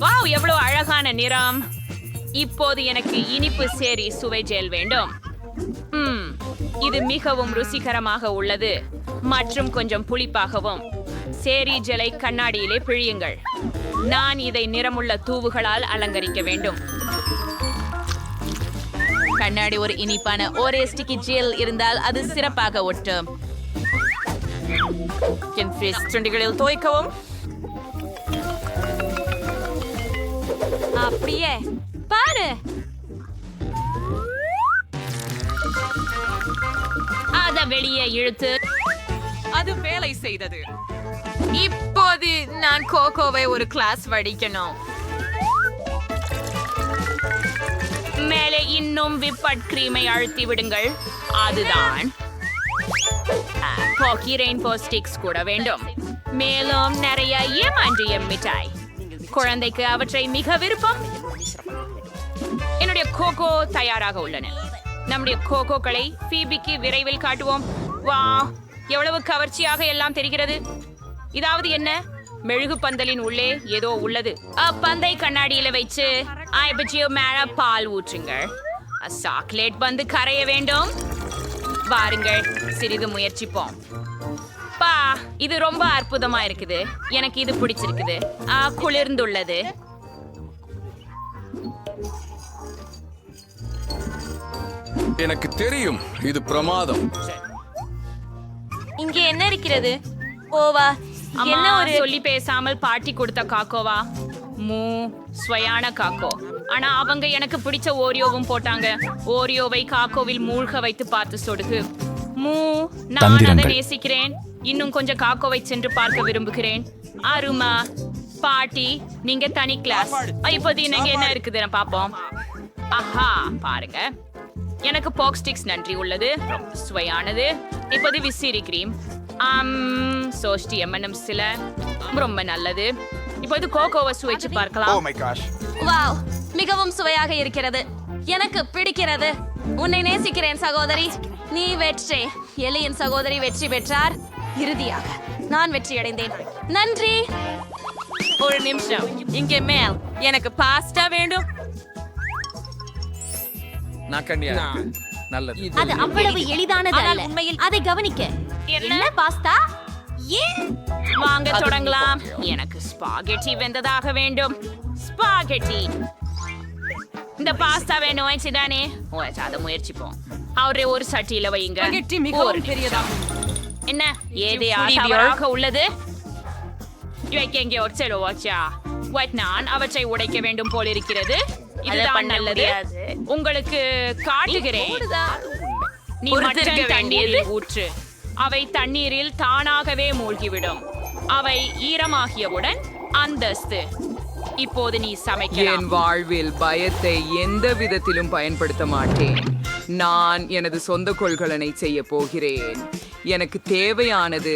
Speaker 1: வாவ், எவ்வளவு அழகான நிறம். இப்போது எனக்கு இனிப்பு சேரி சுவை ஜெல் வேண்டும். இது மிகவும் ருசிகரமாக உள்ளது மற்றும் கொஞ்சம் புளிப்பாகவும். சேரி ஜெலை கண்ணாடியிலே பிழியுங்கள். நான் இதை நிறமுள்ள தூவுகளால் அலங்கரிக்க வேண்டும்.
Speaker 7: கண்ணாடி ஒரு இனிப்பான ஒரே ஸ்டிக்கி ஜெல் இருந்தால் அது சிறப்பாக ஒட்டும். என் ஃபிஷ் துண்டிகளில் துவைக்கவும்.
Speaker 1: அப்படியே பாரு. அத வெளியே இழுத்து.
Speaker 7: அது வேலை செய்தது. இப்போது நான் கோகோவை ஒரு கிளாஸ் வடிக்கணும்.
Speaker 1: மேலே இன்னும் விப்பட் கிரீமை அழுத்தி விடுங்கள். அதுதான். போக்கி ரெயின்போ ஸ்டிக்ஸ் கூட வேண்டும். மேலும் நிறைய ஏமாற்றிய மிட்டாய். குழந்தைக்கு அவற்றை மிக விருப்பம். என்னுடைய கோகோ தயாராக உள்ளன. நம்முடைய கோகோக்களை ஃபீபிக்கு விரைவில் காட்டுவோம். வா, எவ்வளவு கவர்ச்சியாக எல்லாம் தெரிகிறது. இதாவது என்ன? மெழுகு பந்தலின் உள்ளே ஏதோ உள்ளது. பந்தை கண்ணாடியில வச்சு மேல பால் ஊற்றுங்கள். சாக்லேட் வந்து கரைய வேண்டும். வாருங்கள், சிறிது முயற்சிப்போம். பா, இது ரொம்ப அற்புதமா இருக்குது. எனக்கு இது பிடிச்சிருக்குது. குளிர்ந்துள்ளது.
Speaker 16: எனக்கு தெரியும், இது பிரமாதம்.
Speaker 2: இங்கே என்ன இருக்கிறது? ஓவா, என்ன ஒரு
Speaker 1: சொல்லி பேசாமல் பாட்டி கொடுத்த காக்கோவா? ஸ்வயான காக்கோ. ஆனா அவங்க எனக்கு பிடிச்ச ஓரியோவும் போட்டாங்க. ஓரியோவை காக்கோவில் மூழ்க வைத்து பார்த்து சொடுகு. நான் அதை நேசிக்கிறேன். இன்னும் கொஞ்சம் காக்கோவை சென்று பார்க்க விரும்புகிறேன். அருமா பாட்டி, நீங்க தனி கிளாஸ். இப்போது நீங்க என்ன இருக்குதுன்னு பாப்போம். ஆஹா, பாருங்க, எனக்கு பாக் ஸ்டிக்ஸ் நன்றி உள்ளது, ரொம்ப சுவையானது. இப்போது விசிறி கிரீம், சோஸ்டி எம்என்எம் சில ரொம்ப நல்லது. இப்போது கோகோவை சுவைச்சு பார்க்கலாம்.
Speaker 2: வாவ், மிகவும் சுவையாக இருக்கிறது. எனக்கு பிடிக்கிறது. உன்னை நேசிக்கிறேன் சகோதரி. நீ வெற்றி. எலியின் சகோதரி வெற்றி பெற்றார். இறுதியாக நான் வெற்றி அடைந்தேன். நன்றி.
Speaker 1: ஒரு நிமிஷம், இங்கே மேல் எனக்கு பாஸ்தா வேண்டும்.
Speaker 16: நல்லது.
Speaker 2: அது அவ்வளவு எளிதானது அல்ல. உண்மையில் அதை கவனிக்க. என்ன பாஸ்தா? ஏன்
Speaker 1: வாங்க தொடங்கலாம். எனக்கு ஸ்பாகெட்டி வெந்ததாக வேண்டும். ஸ்பாகெட்டி. இந்த பாஸ்தா வேணும் ஆயிடுச்சுதானே? அதை முயற்சிப்போம். அவரே ஒரு சட்டியில வையுங்க.
Speaker 6: மிகவும் பெரியதாகும்.
Speaker 1: என்ன ஏதே தவறாக உள்ளது? இவைக்கு எங்கே ஒரு செலவு வச்சா? நான் அவற்றை உடைக்க வேண்டும் போல் இருக்கிறது. இதுதான் நல்லது. உங்களுக்கு காட்டுகிறேன். நீ மட்டும் தண்ணீரில் ஊற்று. அவை தண்ணீரில் தானாகவே மூழ்கிவிடும். அவை ஈரமாகியவுடன் அந்தஸ்து. இப்போது நீ சமைக்கலாம்.
Speaker 3: என் வாழ்வில் பயத்தை எந்த விதத்திலும் பயன்படுத்த மாட்டேன். நான் எனது சொந்த கொள்கலனை செய்ய போகிறேன். எனக்கு தேவையானது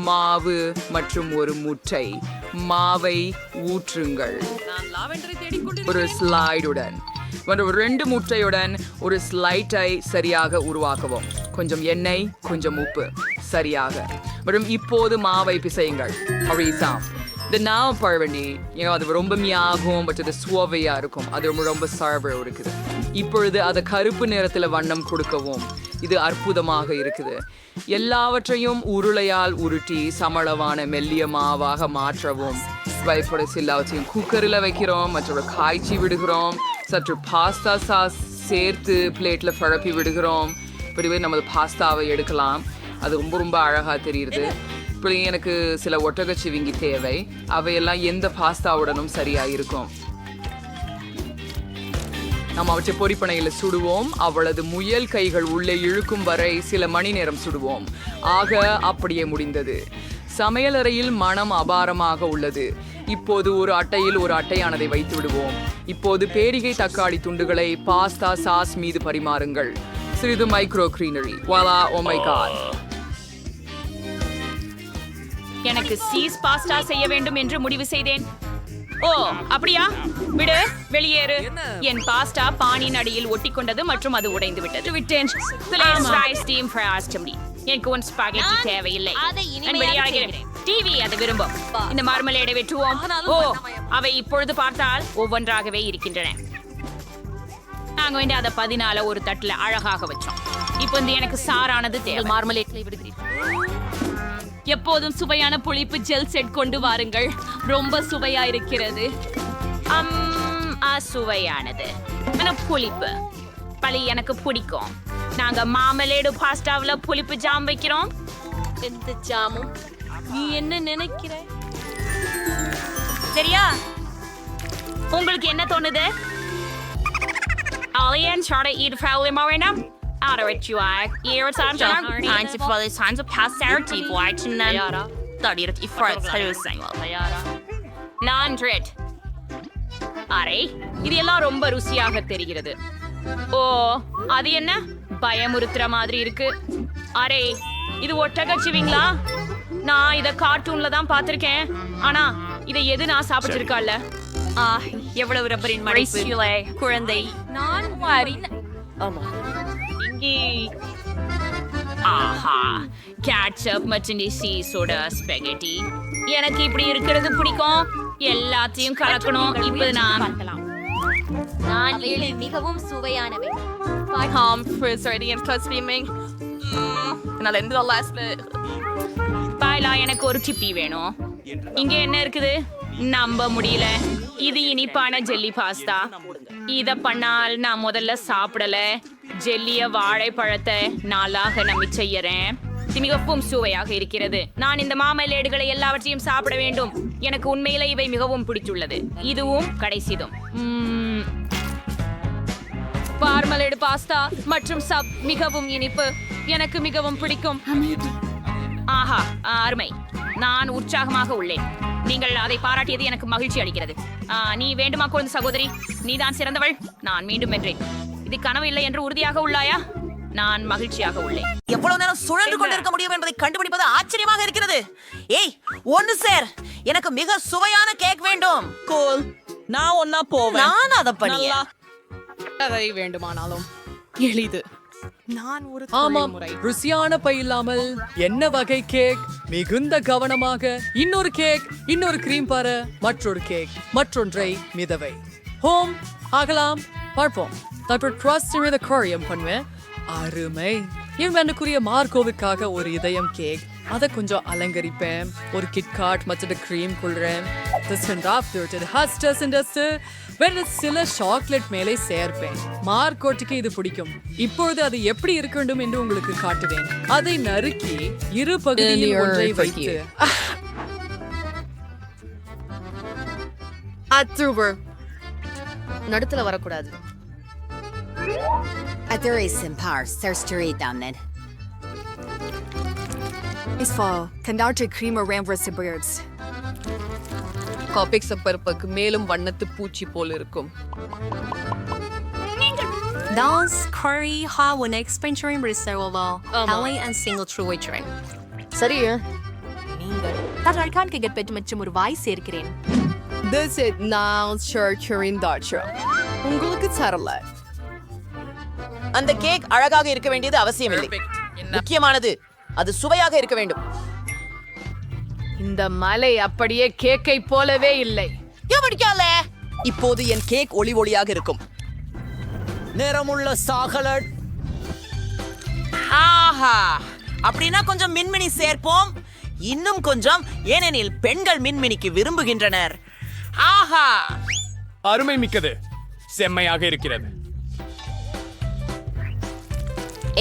Speaker 3: மாவு மற்றும் ஒரு முட்டை. மாவை ஊற்றுங்கள். ஒரு ஸ்லைடுடன் மற்றும் 2 முட்டையுடன் ஒரு ஸ்லைட்டை சரியாக உருவாக்கவும். கொஞ்சம் எண்ணெய், கொஞ்சம் உப்பு, சரியாக. மற்றும் இப்போது மாவை பிசையுங்கள். இந்த நாவ் பழவண்டி அது ரொம்ப மியாகும், பட் அது சுவையா இருக்கும். அது ரொம்ப சர்வ் இருக்குது. இப்பொழுது அதை கருப்பு நிறத்தில் வண்ணம் கொடுக்கவும். இது அற்புதமாக இருக்குது. எல்லாவற்றையும் உருளையால் உருட்டி சமளவான மெல்லிய மாவாக மாற்றவும். எல்லாவற்றையும் குக்கரில் வைக்கிறோம், மற்றும் காய்ச்சி விடுகிறோம். சற்று பாஸ்தா சாஸ் சேர்த்து பிளேட்டில் பழப்பி விடுகிறோம். இப்படி நமது பாஸ்தாவை எடுக்கலாம். அது ரொம்ப ரொம்ப அழகாக தெரியுது. இப்படி எனக்கு சில ஒட்டகச்சிவிங்கி தேவை. அவையெல்லாம் எந்த பாஸ்தாவுடனும் சரியாக இருக்கும். நாம் அவற்றை பொரிப்பனையில் சுடுவோம். அவளது முயல் கைகள் உள்ளே இழுக்கும் வரை சில மணி நேரம் சுடுவோம். ஆக அப்படியே முடிந்தது. சமையலறையில் மனம் அபாரமாக உள்ளது. இப்போது ஒரு அட்டையில் ஒரு அட்டையானதை வைத்து விடுவோம். இப்போது பேரிகை தக்காளி துண்டுகளை பாஸ்தா சாஸ் மீது பரிமாறுங்கள். சிறிது micro greenery. Voila, oh my god.
Speaker 1: எனக்கு சீஸ் பாஸ்தா செய்ய வேண்டும் என்று முடிவு செய்தேன். ஓ, அப்படியா? விடு, வெளியேறு. என் பாஸ்தா பானின் அடியில் ஒட்டிக்கொண்டது மற்றும் அது உடைந்து விட்டது. விட்டேன். எனக்கு ஒன் ஸ்பாகெட்டி தேவையில்லை. நான் வெளியாகிறேன். டிவி அதை விரும்பும். இந்த மார்மலேடை வெட்டுவோம். ஓ, அவை இப்பொழுது பார்த்தால் ஒவ்வொன்றாகவே இருக்கின்றன. நாங்க வந்து அதை 14 ஒரு தட்டுல அழகாக வச்சோம். இப்போ இந்த எனக்கு சாரானது தேவை. மார்மலேட்களை விடுகிறீர்கள். எப்போதும் சுவையான புளிப்பு ஜெல் செட் கொண்டு வாருங்கள். ரொம்ப சுவையா இருக்கிறது. சுவையானது. புளிப்பு பழி எனக்கு பிடிக்கும். நாங்க மாமலேடு பாஸ்டாவில் புளிப்பு ஜாம் வைக்கிறோம். எந்த ஜாமும் நீ என்ன நினைக்கிற? சரியா? உங்களுக்கு என்ன தோணுது? Alien try to eat fairly more enough. Out of it, you are. Here it's on time. Time to follow signs of posterity. Watching them. Study it for its housing. Non-dread. Array, இது எல்லாம் ரொம்ப ருசியாக தெரிகிறது. ஓ, அது என்ன பயமுறுத்துற மாதிரி இருக்கு. Array, இது ஒட்டகச்சிவிங்களா? நான் இத கார்ட்டூன்ல தான் பார்த்திருக்கேன். ஆனா இதை எது நான் சாப்பிட்டிருக்கல. எவ்வளவு ரப்பரின் மடிப்பு. குழந்தை நான் ஆமா இங்கே. ஆஹா, கேட்சப் மற்றும் சீஸோட ஸ்பெகட்டி. எனக்கு இப்படி இருக்கிறது பிடிக்கும். எல்லாத்தையும் கலக்கணும். இப்ப நான்
Speaker 2: மிகவும் சுவையானவை.
Speaker 1: எனக்கு ஒரு டிப்பி வேணும். இங்க என்ன இருக்குது? நம்ப முடியல. இது இனிப்பான ஜெல்லி பாஸ்தா. இத பண்ணால் நான் முதல்ல சாப்பிடல. ஜெல்லிய வாழைப்பழத்தை நாளாக நம்பி செய்யறேன். மிகவும் சுவையாக இருக்கிறது. நான் இந்த மாமலேடுகளை எல்லாவற்றையும் சாப்பிட வேண்டும். எனக்கு உண்மையில இவை மிகவும் பிடித்துள்ளது. இதுவும் கடைசிதும். பார்மலேடு பாஸ்தா மற்றும் சப் மிகவும் இனிப்பு. எனக்கு மிகவும் பிடிக்கும். ஆஹா, அருமை. நான் உற்சாகமாக உள்ளேன். நீங்கள் அதை பாராட்டியது எனக்கு மகிழ்ச்சி அளிக்கிறது. நீ வேண்டுமா குழந்தை சகோதரி? நீதான் சிறந்தவள். நான் மீண்டும் வென்றேன். இது கனவு இல்லை என்று உறுதியாக உள்ளாயா? நான் மகிழ்ச்சியாக உள்ளேன்.
Speaker 17: எவ்வளவு நேரம் சுழன்று கொண்டிருக்க முடியும் என்பதை கண்டுபிடிப்பது ஆச்சரியமாக இருக்கிறது. ஏய், ஒன்னு சார், எனக்கு மிக சுவையான கேக் வேண்டும்.
Speaker 10: கோல், நான் ஒன்னா போவேன்.
Speaker 17: நான் அதை பண்ணிய
Speaker 9: அதை வேண்டுமானாலும் எளிது. நான் ஒரு
Speaker 18: ஆமாம், ருசியான பை இல்லாமல் என்ன வகை கேக்? மிகுந்த கவனமாக இன்னொரு கேக், இன்னொரு கிரீம் பார, மற்றொரு கேக், மற்றொன்றை மிதவை. ஹோம் ஆகலாம், பார்ப்போம். தாற்போது க்ரஸ்ட் மீது கோரியம் பண்ணுவேன். அருமை. என் வேண்டுக்குரிய மார்க்கோவுக்காக ஒரு இதயம் கேக், அதை கொஞ்சம் அலங்கரிப்பேன். ஒரு கிட்காட் மற்ற கிரீம் கொள்றேன். வேற சில சாக்லேட் மேலே சேர்ப்பேன். மார்க்கோட்டுக்கு இது பிடிக்கும். இப்பொழுது அது எப்படி இருக்க வேண்டும் என்று உங்களுக்கு காட்டுவேன். அதை நறுக்கி இரு பகுதியில் ஒன்றை வைத்து
Speaker 15: நடுத்துல வரக்கூடாது.
Speaker 10: காபிக் சப்பருப்புக்கு மேலும் வண்ணத்து பூச்சி போல் இருக்கும்.
Speaker 19: Dans curry ha one expansion reservoir Haley and single true train.
Speaker 10: சரி,
Speaker 19: நீங்கள் தற்காலிக கெட் பெட் மற்றும் ஒரு வாய் சேர்க்கிறேன்.
Speaker 10: This is now Churchill Dutcher. உங்களுக்கு தரல.
Speaker 17: அந்த கேக் அழகாக இருக்க வேண்டியது அவசியமில்லை. முக்கியமானது அது சுவையாக இருக்க வேண்டும்.
Speaker 10: இந்த மலை அப்படியே கேக்கை போலவே இல்லை.
Speaker 17: இப்போது என் கேக் ஒளி ஒளியாக இருக்கும்.
Speaker 13: நிறமுள்ள சாக்லேட்.
Speaker 17: ஆஹா, அப்படின்னா கொஞ்சம் மின்மினி சேர்ப்போம். இன்னும் கொஞ்சம், ஏனெனில் பெண்கள் மின்மினிக்கு விரும்புகின்றனர். ஆஹா,
Speaker 11: அருமை மிக்கது. செம்மையாக இருக்கிறது.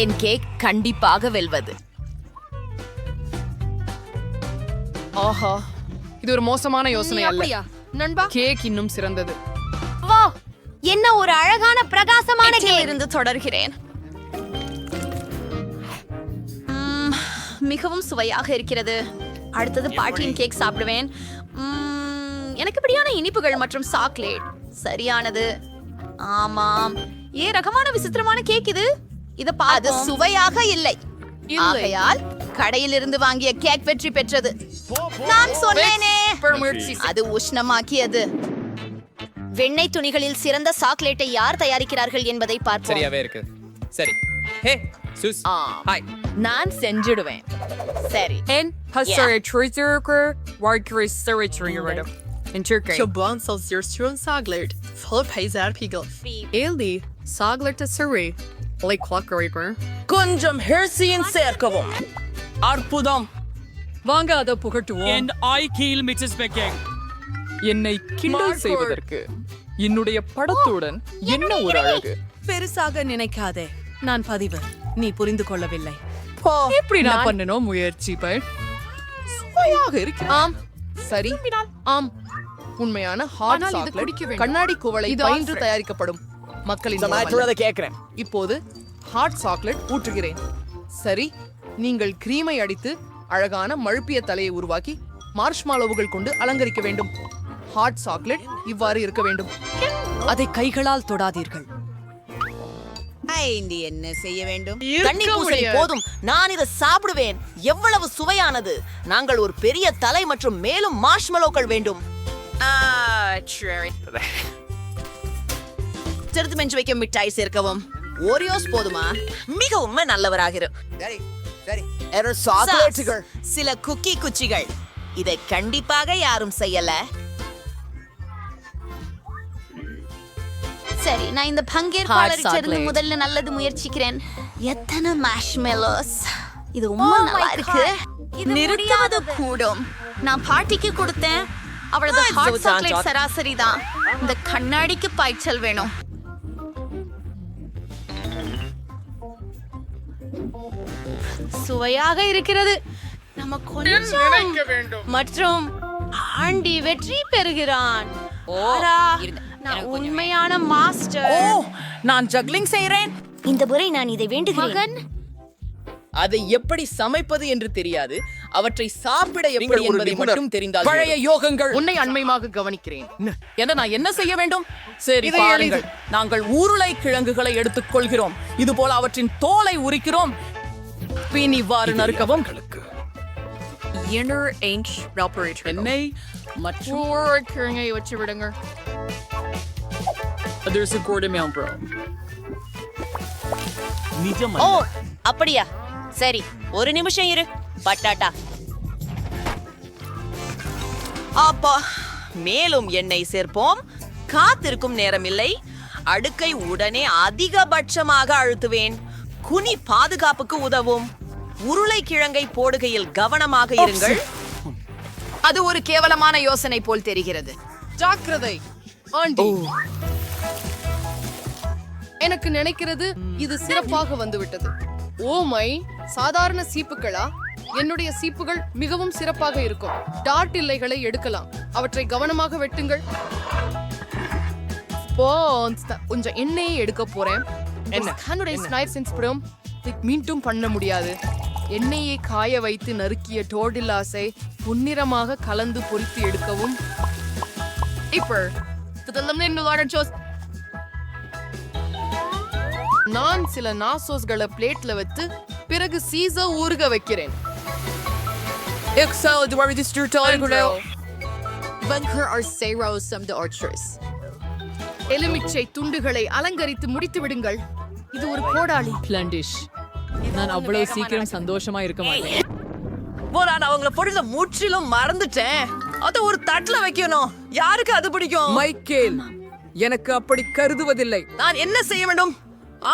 Speaker 1: என் கேக் கண்டிப்பாக வெல்வது.
Speaker 10: ஆஹா, இது ஒரு மோசமான யோசனை அல்ல. நண்பா, கேக் இன்னும் சிறந்தது.
Speaker 2: வா, என்ன ஒரு அழகான பிரகாசமான கேக்.
Speaker 1: இருந்து தொடர்கிறேன். மிகவும் சுவையாக இருக்கிறது. அடுத்தது பாட்டியின் கேக் சாப்பிடுவேன். எனக்கு பிடியான இனிப்புகள் மற்றும் சாக்லேட். சரியானது. ஆமாம், ரகமான விசித்திரமான கேக் இது. அது சுவையாக இல்லை. ஆகையால் கடையிலிருந்து வாங்கிய கேக் வெற்றி பெற்றது. நான் சொன்னேனே, அது உஷ்ணமாக்கியது.
Speaker 2: வெண்ணெய் துணிகளில் சிறந்த சாக்லேட்டை யார் தயாரிக்கிறார்கள் என்பதை பார்ப்போம்.
Speaker 5: சரியாவே இருக்கு. சரி. ஹே, சூஸ். ஹாய்.
Speaker 10: நான் செஞ்சிடுவேன்.
Speaker 1: சரி.
Speaker 6: En passer truther warker surgery in Turkey.
Speaker 9: Çoban sosyersyon saglet. Full payzer pigel. Eli saglet suri. Like clockwork.
Speaker 17: கொஞ்சம் ஹெர்சியின் சேர்க்கவும்.
Speaker 13: அற்புதம்.
Speaker 18: வாங்க அதை புகட்டுவோம்.
Speaker 13: And I kill Mrs. Becking.
Speaker 3: என்னை கிண்டல் செய்வதற்கு என்னுடைய படத்துடன் என்ன ஒரு அழகு.
Speaker 14: பெருசாக நினைக்காதே. நான் பதிவு, நீ புரிந்து கொள்ளவில்லை.
Speaker 18: எப்படி நான் பண்ணணும் முயற்சி
Speaker 10: சுவையாக இருக்கு. ஆம், சரி. ஆம், உண்மையான ஹாட் சாக்லேட் கண்ணாடி குவளை பயின்று தயாரிக்கப்படும். மக்களின்
Speaker 17: கேட்கிறேன்.
Speaker 10: இப்போது ஹாட் சாக்லேட் ஊற்றுகிறேன். சரி, நீங்கள் கிரீமை அடித்து அழகான மழுப்பிய தலையை உருவாக்கி மார்ஷ்மாலோவுகள் கொண்டு அலங்கரிக்க வேண்டும். ஹாட் சாக்லேட் இவ்வாறு இருக்க வேண்டும்.
Speaker 14: அதை கைகளால் தொடாதீர்கள்.
Speaker 17: என்ன செய்ய வேண்டும்? தண்ணி பூசணி போதும். நான் இதை சாப்பிடுவேன். எவ்வளவு சுவையானது. நாங்கள் ஒரு பெரிய தலை மற்றும் மேலும் மார்ஷ்மலோக்கள் வேண்டும். சிறுத்து மெஞ்சு வைக்க மிட்டாய் சேர்க்கவும். ஓரியோஸ் போதுமா? மிகவும் நல்லவராகிறோம். சில குக்கி குச்சிகள். இதை கண்டிப்பாக யாரும் செய்யல.
Speaker 2: சரி, நான் இந்த பங்கேற்பாளரை சேர்ந்து முதல்ல நல்லது முயற்சிக்கிறேன். எத்தனை மார்ஷ்மெலோஸ். இது ரொம்ப நல்லா இருக்கு. நிறுத்துவது கூடும். நான் பாட்டிக்கு கொடுத்தேன். அவளது ஹாட் சாக்லேட் சராசரி தான். இந்த கண்ணாடிக்கு பாய்ச்சல் வேணும்.
Speaker 1: சுவையாக இருக்கிறது. நம்ம கொஞ்சம் மற்றும் ஆண்டி வெற்றி பெறுகிறான். நான் உண்மையான மாஸ்டர்.
Speaker 17: நான் ஜக்லிங் செய்றேன்.
Speaker 2: இந்த முறை நான் இதை வேண்டுகிறேன்.
Speaker 17: அதை எப்படி சமைப்பது என்று தெரியாது. அவற்றை சாப்பிட எப்படி
Speaker 9: நீங்கள் ஒரு
Speaker 17: என்பதை
Speaker 9: நிபுணர்.
Speaker 17: மட்டும் தெரிந்தால்
Speaker 14: பழைய யோகங்கள்.
Speaker 9: உன்னை அண்மையாக கவனிக்கிறேன்.
Speaker 14: என்ன நான் என்ன செய்ய வேண்டும்? சரி
Speaker 9: இதை
Speaker 14: பாருங்கள், நாங்கள் உருளை கிழங்குகளை எடுத்துக்கொள்கிறோம். இது போல அவற்றின் தோலை உரிக்கிறோம். பின் இவ்வாறு நறுக்கவும்.
Speaker 19: Inner inch Valparaiso.
Speaker 3: எண்ணெய் மற்றும்
Speaker 9: கிழங்கை வச்சு விடுங்க.
Speaker 3: there's a quarter mile bro.
Speaker 2: ஓ அப்படியா? சரி, ஒரு நிமிஷம் இரு. பட்டாட்டா.
Speaker 17: அப்பா, மேலும் எண்ணெய் சேர்ப்போம். காத்திருக்கும் நேரமில்லை. அடுக்கை உடனே அதிகபட்சமாக அழுத்துவேன். குனி பாதுகாப்புக்கு உதவும். உருளைக்கிழங்கை போடுகையில் கவனமாக இருங்கள்.
Speaker 10: அது ஒரு கேவலமான யோசனை போல் தெரிகிறது.
Speaker 9: ஜாக்கிரதை ஆண்டி. எனக்கு நினைக்கிறது இது சிறப்பாக வந்துவிட்டது. ஓ மை, சாதாரண சீப்புகளா? என்னுடைய சீப்புகள் மிகவும் சிறப்பாக இருக்கும். டார்ட் இலைகளை எடுக்கலாம். அவற்றை கவனமாக வெட்டுங்கள். கொஞ்சம் எண்ணெயை எடுக்க போறேன். மீண்டும் பண்ண முடியாது. எண்ணெயை காய வைத்து நறுக்கிய டோர்டில்லாஸை பொன்னிறமாக கலந்து பொரித்து எடுக்கவும். நான் சில நாசோஸ்களை பிளேட்ல வைத்து பிறகு சீசர் ஊறுக வைக்கிறேன். எலுமிச்சை துண்டுகளை அலங்கரித்து முடித்து விடுங்கள். இது ஒரு கோடாளி.
Speaker 3: பிளண்டிஷ். நான் அவ்வளவு சீக்கிரம் சந்தோஷமா இருக்க மாட்டேன்.
Speaker 17: நான் அவங்கள பொழுத முற்றிலும் மறந்துட்டேன். அத ஒரு தட்டுல வைக்கணும். யாருக்கு அது பிடிக்கும்?
Speaker 3: மைக்கேல், எனக்கு அப்படி கருதுவதில்லை.
Speaker 17: நான் என்ன செய்ய வேண்டும்?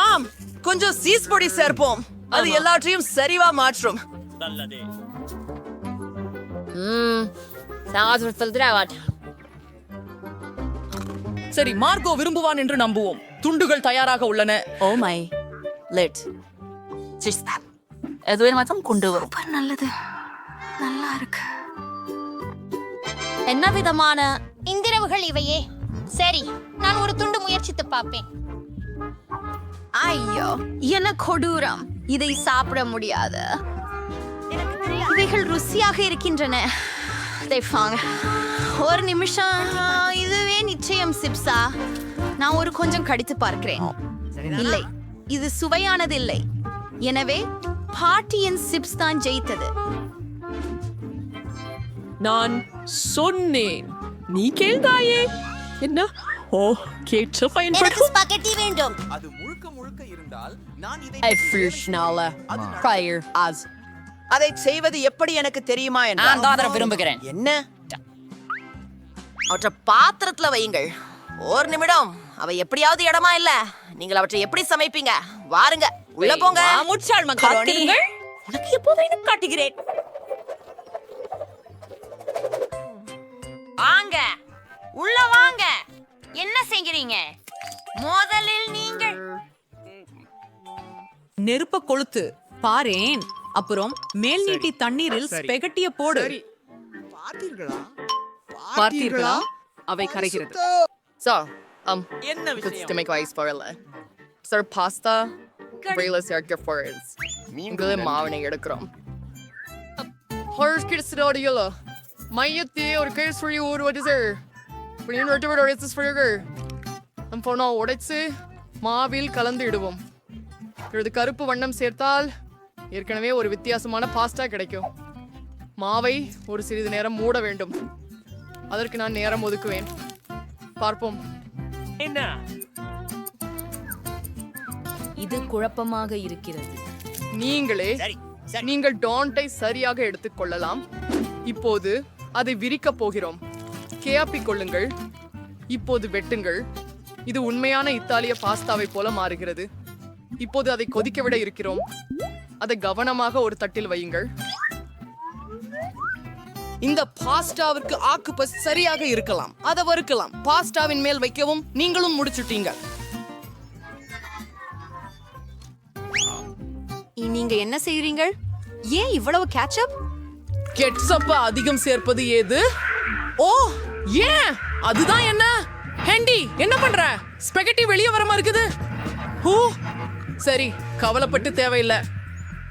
Speaker 17: ஆம், கொஞ்சம் சீஸ் பொடி சேர்ப்போம். அது எல்லாற்றையும் சரிவா மாற்றும்.
Speaker 14: சரி, மார்கோ விரும்புவான் என்று நம்புவோம். துண்டுகள் தயாராக உள்ளன.
Speaker 1: ஓ மை லெட் எதுவே மாத்தம் கொண்டு வரும்.
Speaker 2: நல்லது, நல்லா இருக்கு. என்ன விதமான இந்திரவுகள் இவையே? சரி, நான் ஒரு துண்டு முயற்சித்து பார்ப்பேன். ஐயோ, என்ன கொடூரம்! இதை சாப்பிட முடியாது. இவைகள் ருசியாக இருக்கின்றன. ஒரு நிமிஷம், இதுவே நிச்சயம் சிப்ஸா? நான் ஒரு கொஞ்சம் கடித்து பார்க்கிறேன். இல்லை, இது சுவையானது இல்லை. எனவே பாட்டியின் சிப்ஸ் தான் ஜெயித்தது.
Speaker 9: நான் சொன்னேன், நீ கேள்தாயே. என்ன? ஓ, கேட்ச பயன்படும்.
Speaker 2: ஸ்பாகெட்டி வேண்டும்.
Speaker 13: அது முழுக்க முழுக்க இருந்தால் நான் இதை
Speaker 17: அதை செய்வது எப்படி எனக்கு தெரியுமா
Speaker 14: நான் விரும்புகிறேன்.
Speaker 17: என்ன? அவற்றை பாத்திரத்துல வையுங்கள். ஒரு நிமிடம். அவை எப்படியாவது இடமா இல்ல. நீங்கள் அவற்றை எப்படி சமைப்பீங்க? வாருங்க, உள்ள போங்க.
Speaker 14: முச்சாள் மக்காரோனி.
Speaker 17: உனக்கு எப்போ வேணும் காட்டுகிறேன்.
Speaker 2: வாங்க, உள்ள வாங்க. என்ன செய்கிறீங்க? முதலில் நீங்கள்
Speaker 6: நெருப்ப கொளுத்து பாரேன். அப்புறம் மேல் நீட்டி தண்ணீரில் ஸ்பெகட்டிய போடு.
Speaker 9: பார்த்தீர்களா? அவை கரைகிறது.
Speaker 13: என்ன விஷயம்?
Speaker 9: To make rice for it. Sir, pasta. Really circle for it. உங்களே மாவனை எடுக்கிறோம். Horse kids audio. மையத்தே ஒரு case for you what is there? Clean right over this for you. நம்ம போனா உடைச்சு மாவில் கலந்து இடுவோம். இது கருப்பு வண்ணம் சேர்த்தால் ஏற்கனவே ஒரு வித்தியாசமான பாஸ்டா கிடைக்கும். மாவை ஒரு சிறிது நேரம் மூட வேண்டும். அதற்கு நான் நேரம் ஒதுக்குவேன். பார்ப்போம்.
Speaker 13: என்ன?
Speaker 1: இது குழப்பமாக இருக்கிறது.
Speaker 9: நீங்கள் டாண்டை சரியாக எடுத்துக்கொள்ளலாம். இப்போது அதை விரிக்க போகிறோம். கேயாப்பி கொள்ளுங்கள். இப்போது வெட்டுங்கள். இது உண்மையான இத்தாலிய பாஸ்தாவை போல மாறுகிறது. இப்போது அதை கொதிக்க விட இருக்கிறோம். அதை கவனமாக ஒரு தட்டில் வையுங்கள்.
Speaker 10: இந்த பாஸ்டாவிற்கு ஆக்குபஸ் சரியாக இருக்கலாம். அதை வறுக்கலாம். பாஸ்டாவின் மேல் வைக்கவும். நீங்களும் முடிச்சுட்டீங்க.
Speaker 2: நீங்க என்ன செய்றீங்க? ஏன் இவ்வளவு கேட்சப்?
Speaker 10: கெட்சப்ப அதிகம் சேர்ப்பது ஏது? ஓ, ஏன்? அதுதான் என்ன? ஹெண்டி, என்ன பண்ற? ஸ்பெகட்டி வெளியே வரமா இருக்குது. ஓ, சரி, கவலைப்பட்டு தேவையில்லை.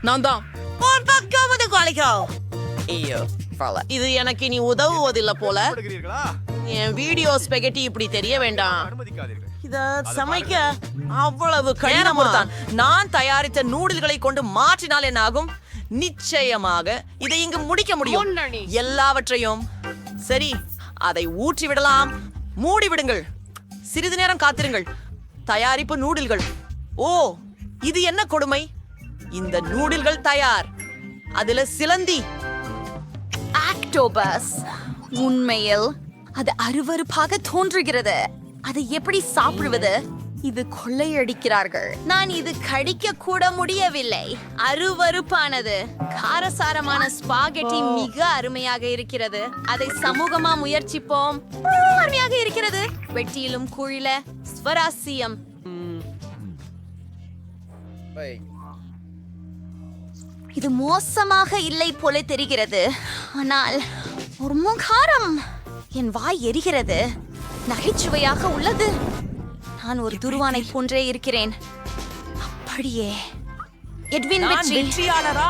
Speaker 9: நான் தான்.
Speaker 17: ஒரு பக்காவது குலைக்கும். ஐயோ இது எனக்கு இனி உதவுவதில்லை போல. என் வீடியோ ஸ்பெகட்டி இப்படி தெரிய வேண்டாம். இத சமைக்க அவ்வளவு கடினமானதான். நான் தயாரித்த நூடுல்களை கொண்டு மாற்றினால் என்ன ஆகும்? நிச்சயமாக இதை இங்கு முடிக்க முடியும். எல்லாவற்றையும் சரி, அதை ஊற்றி விடலாம். மூடி விடுங்கள். சிறிது நேரம் காத்திருங்கள். தயாரிப்பு நூடுல்கள். ஓ, இது என்ன கொடுமை! இந்த நூடுல்கள் தயார். அதுல சிலந்தி.
Speaker 2: ஆக்டோபஸ். உண்மையில் அது அருவருப்பாக தோன்றுகிறது. அதை எப்படி சாப்பிடுவது? இது கொள்ளையடிக்கிறார்கள். நான் இது கடிக்க கூட முடியவில்லை. அருவருப்பானது. காரசாரமான ஸ்பாகெட்டி மிக அருமையாக இருக்கிறது. அதை சமூகமா முயற்சிப்போம். அருமையாக இருக்கிறது. வெட்டியிலும் குழில ஸ்வராசியம். இது மோசமாக இல்லை போல தெரிகிறது. ஆனால் ஒரு முகாரம். என் வாய் எரிகிறது. நகைச்சுவையாக உள்ளது. நான் ஒரு துருவானை போன்றே இருக்கிறேன். அப்படியே எட்வின்
Speaker 17: வெற்றியாளரா?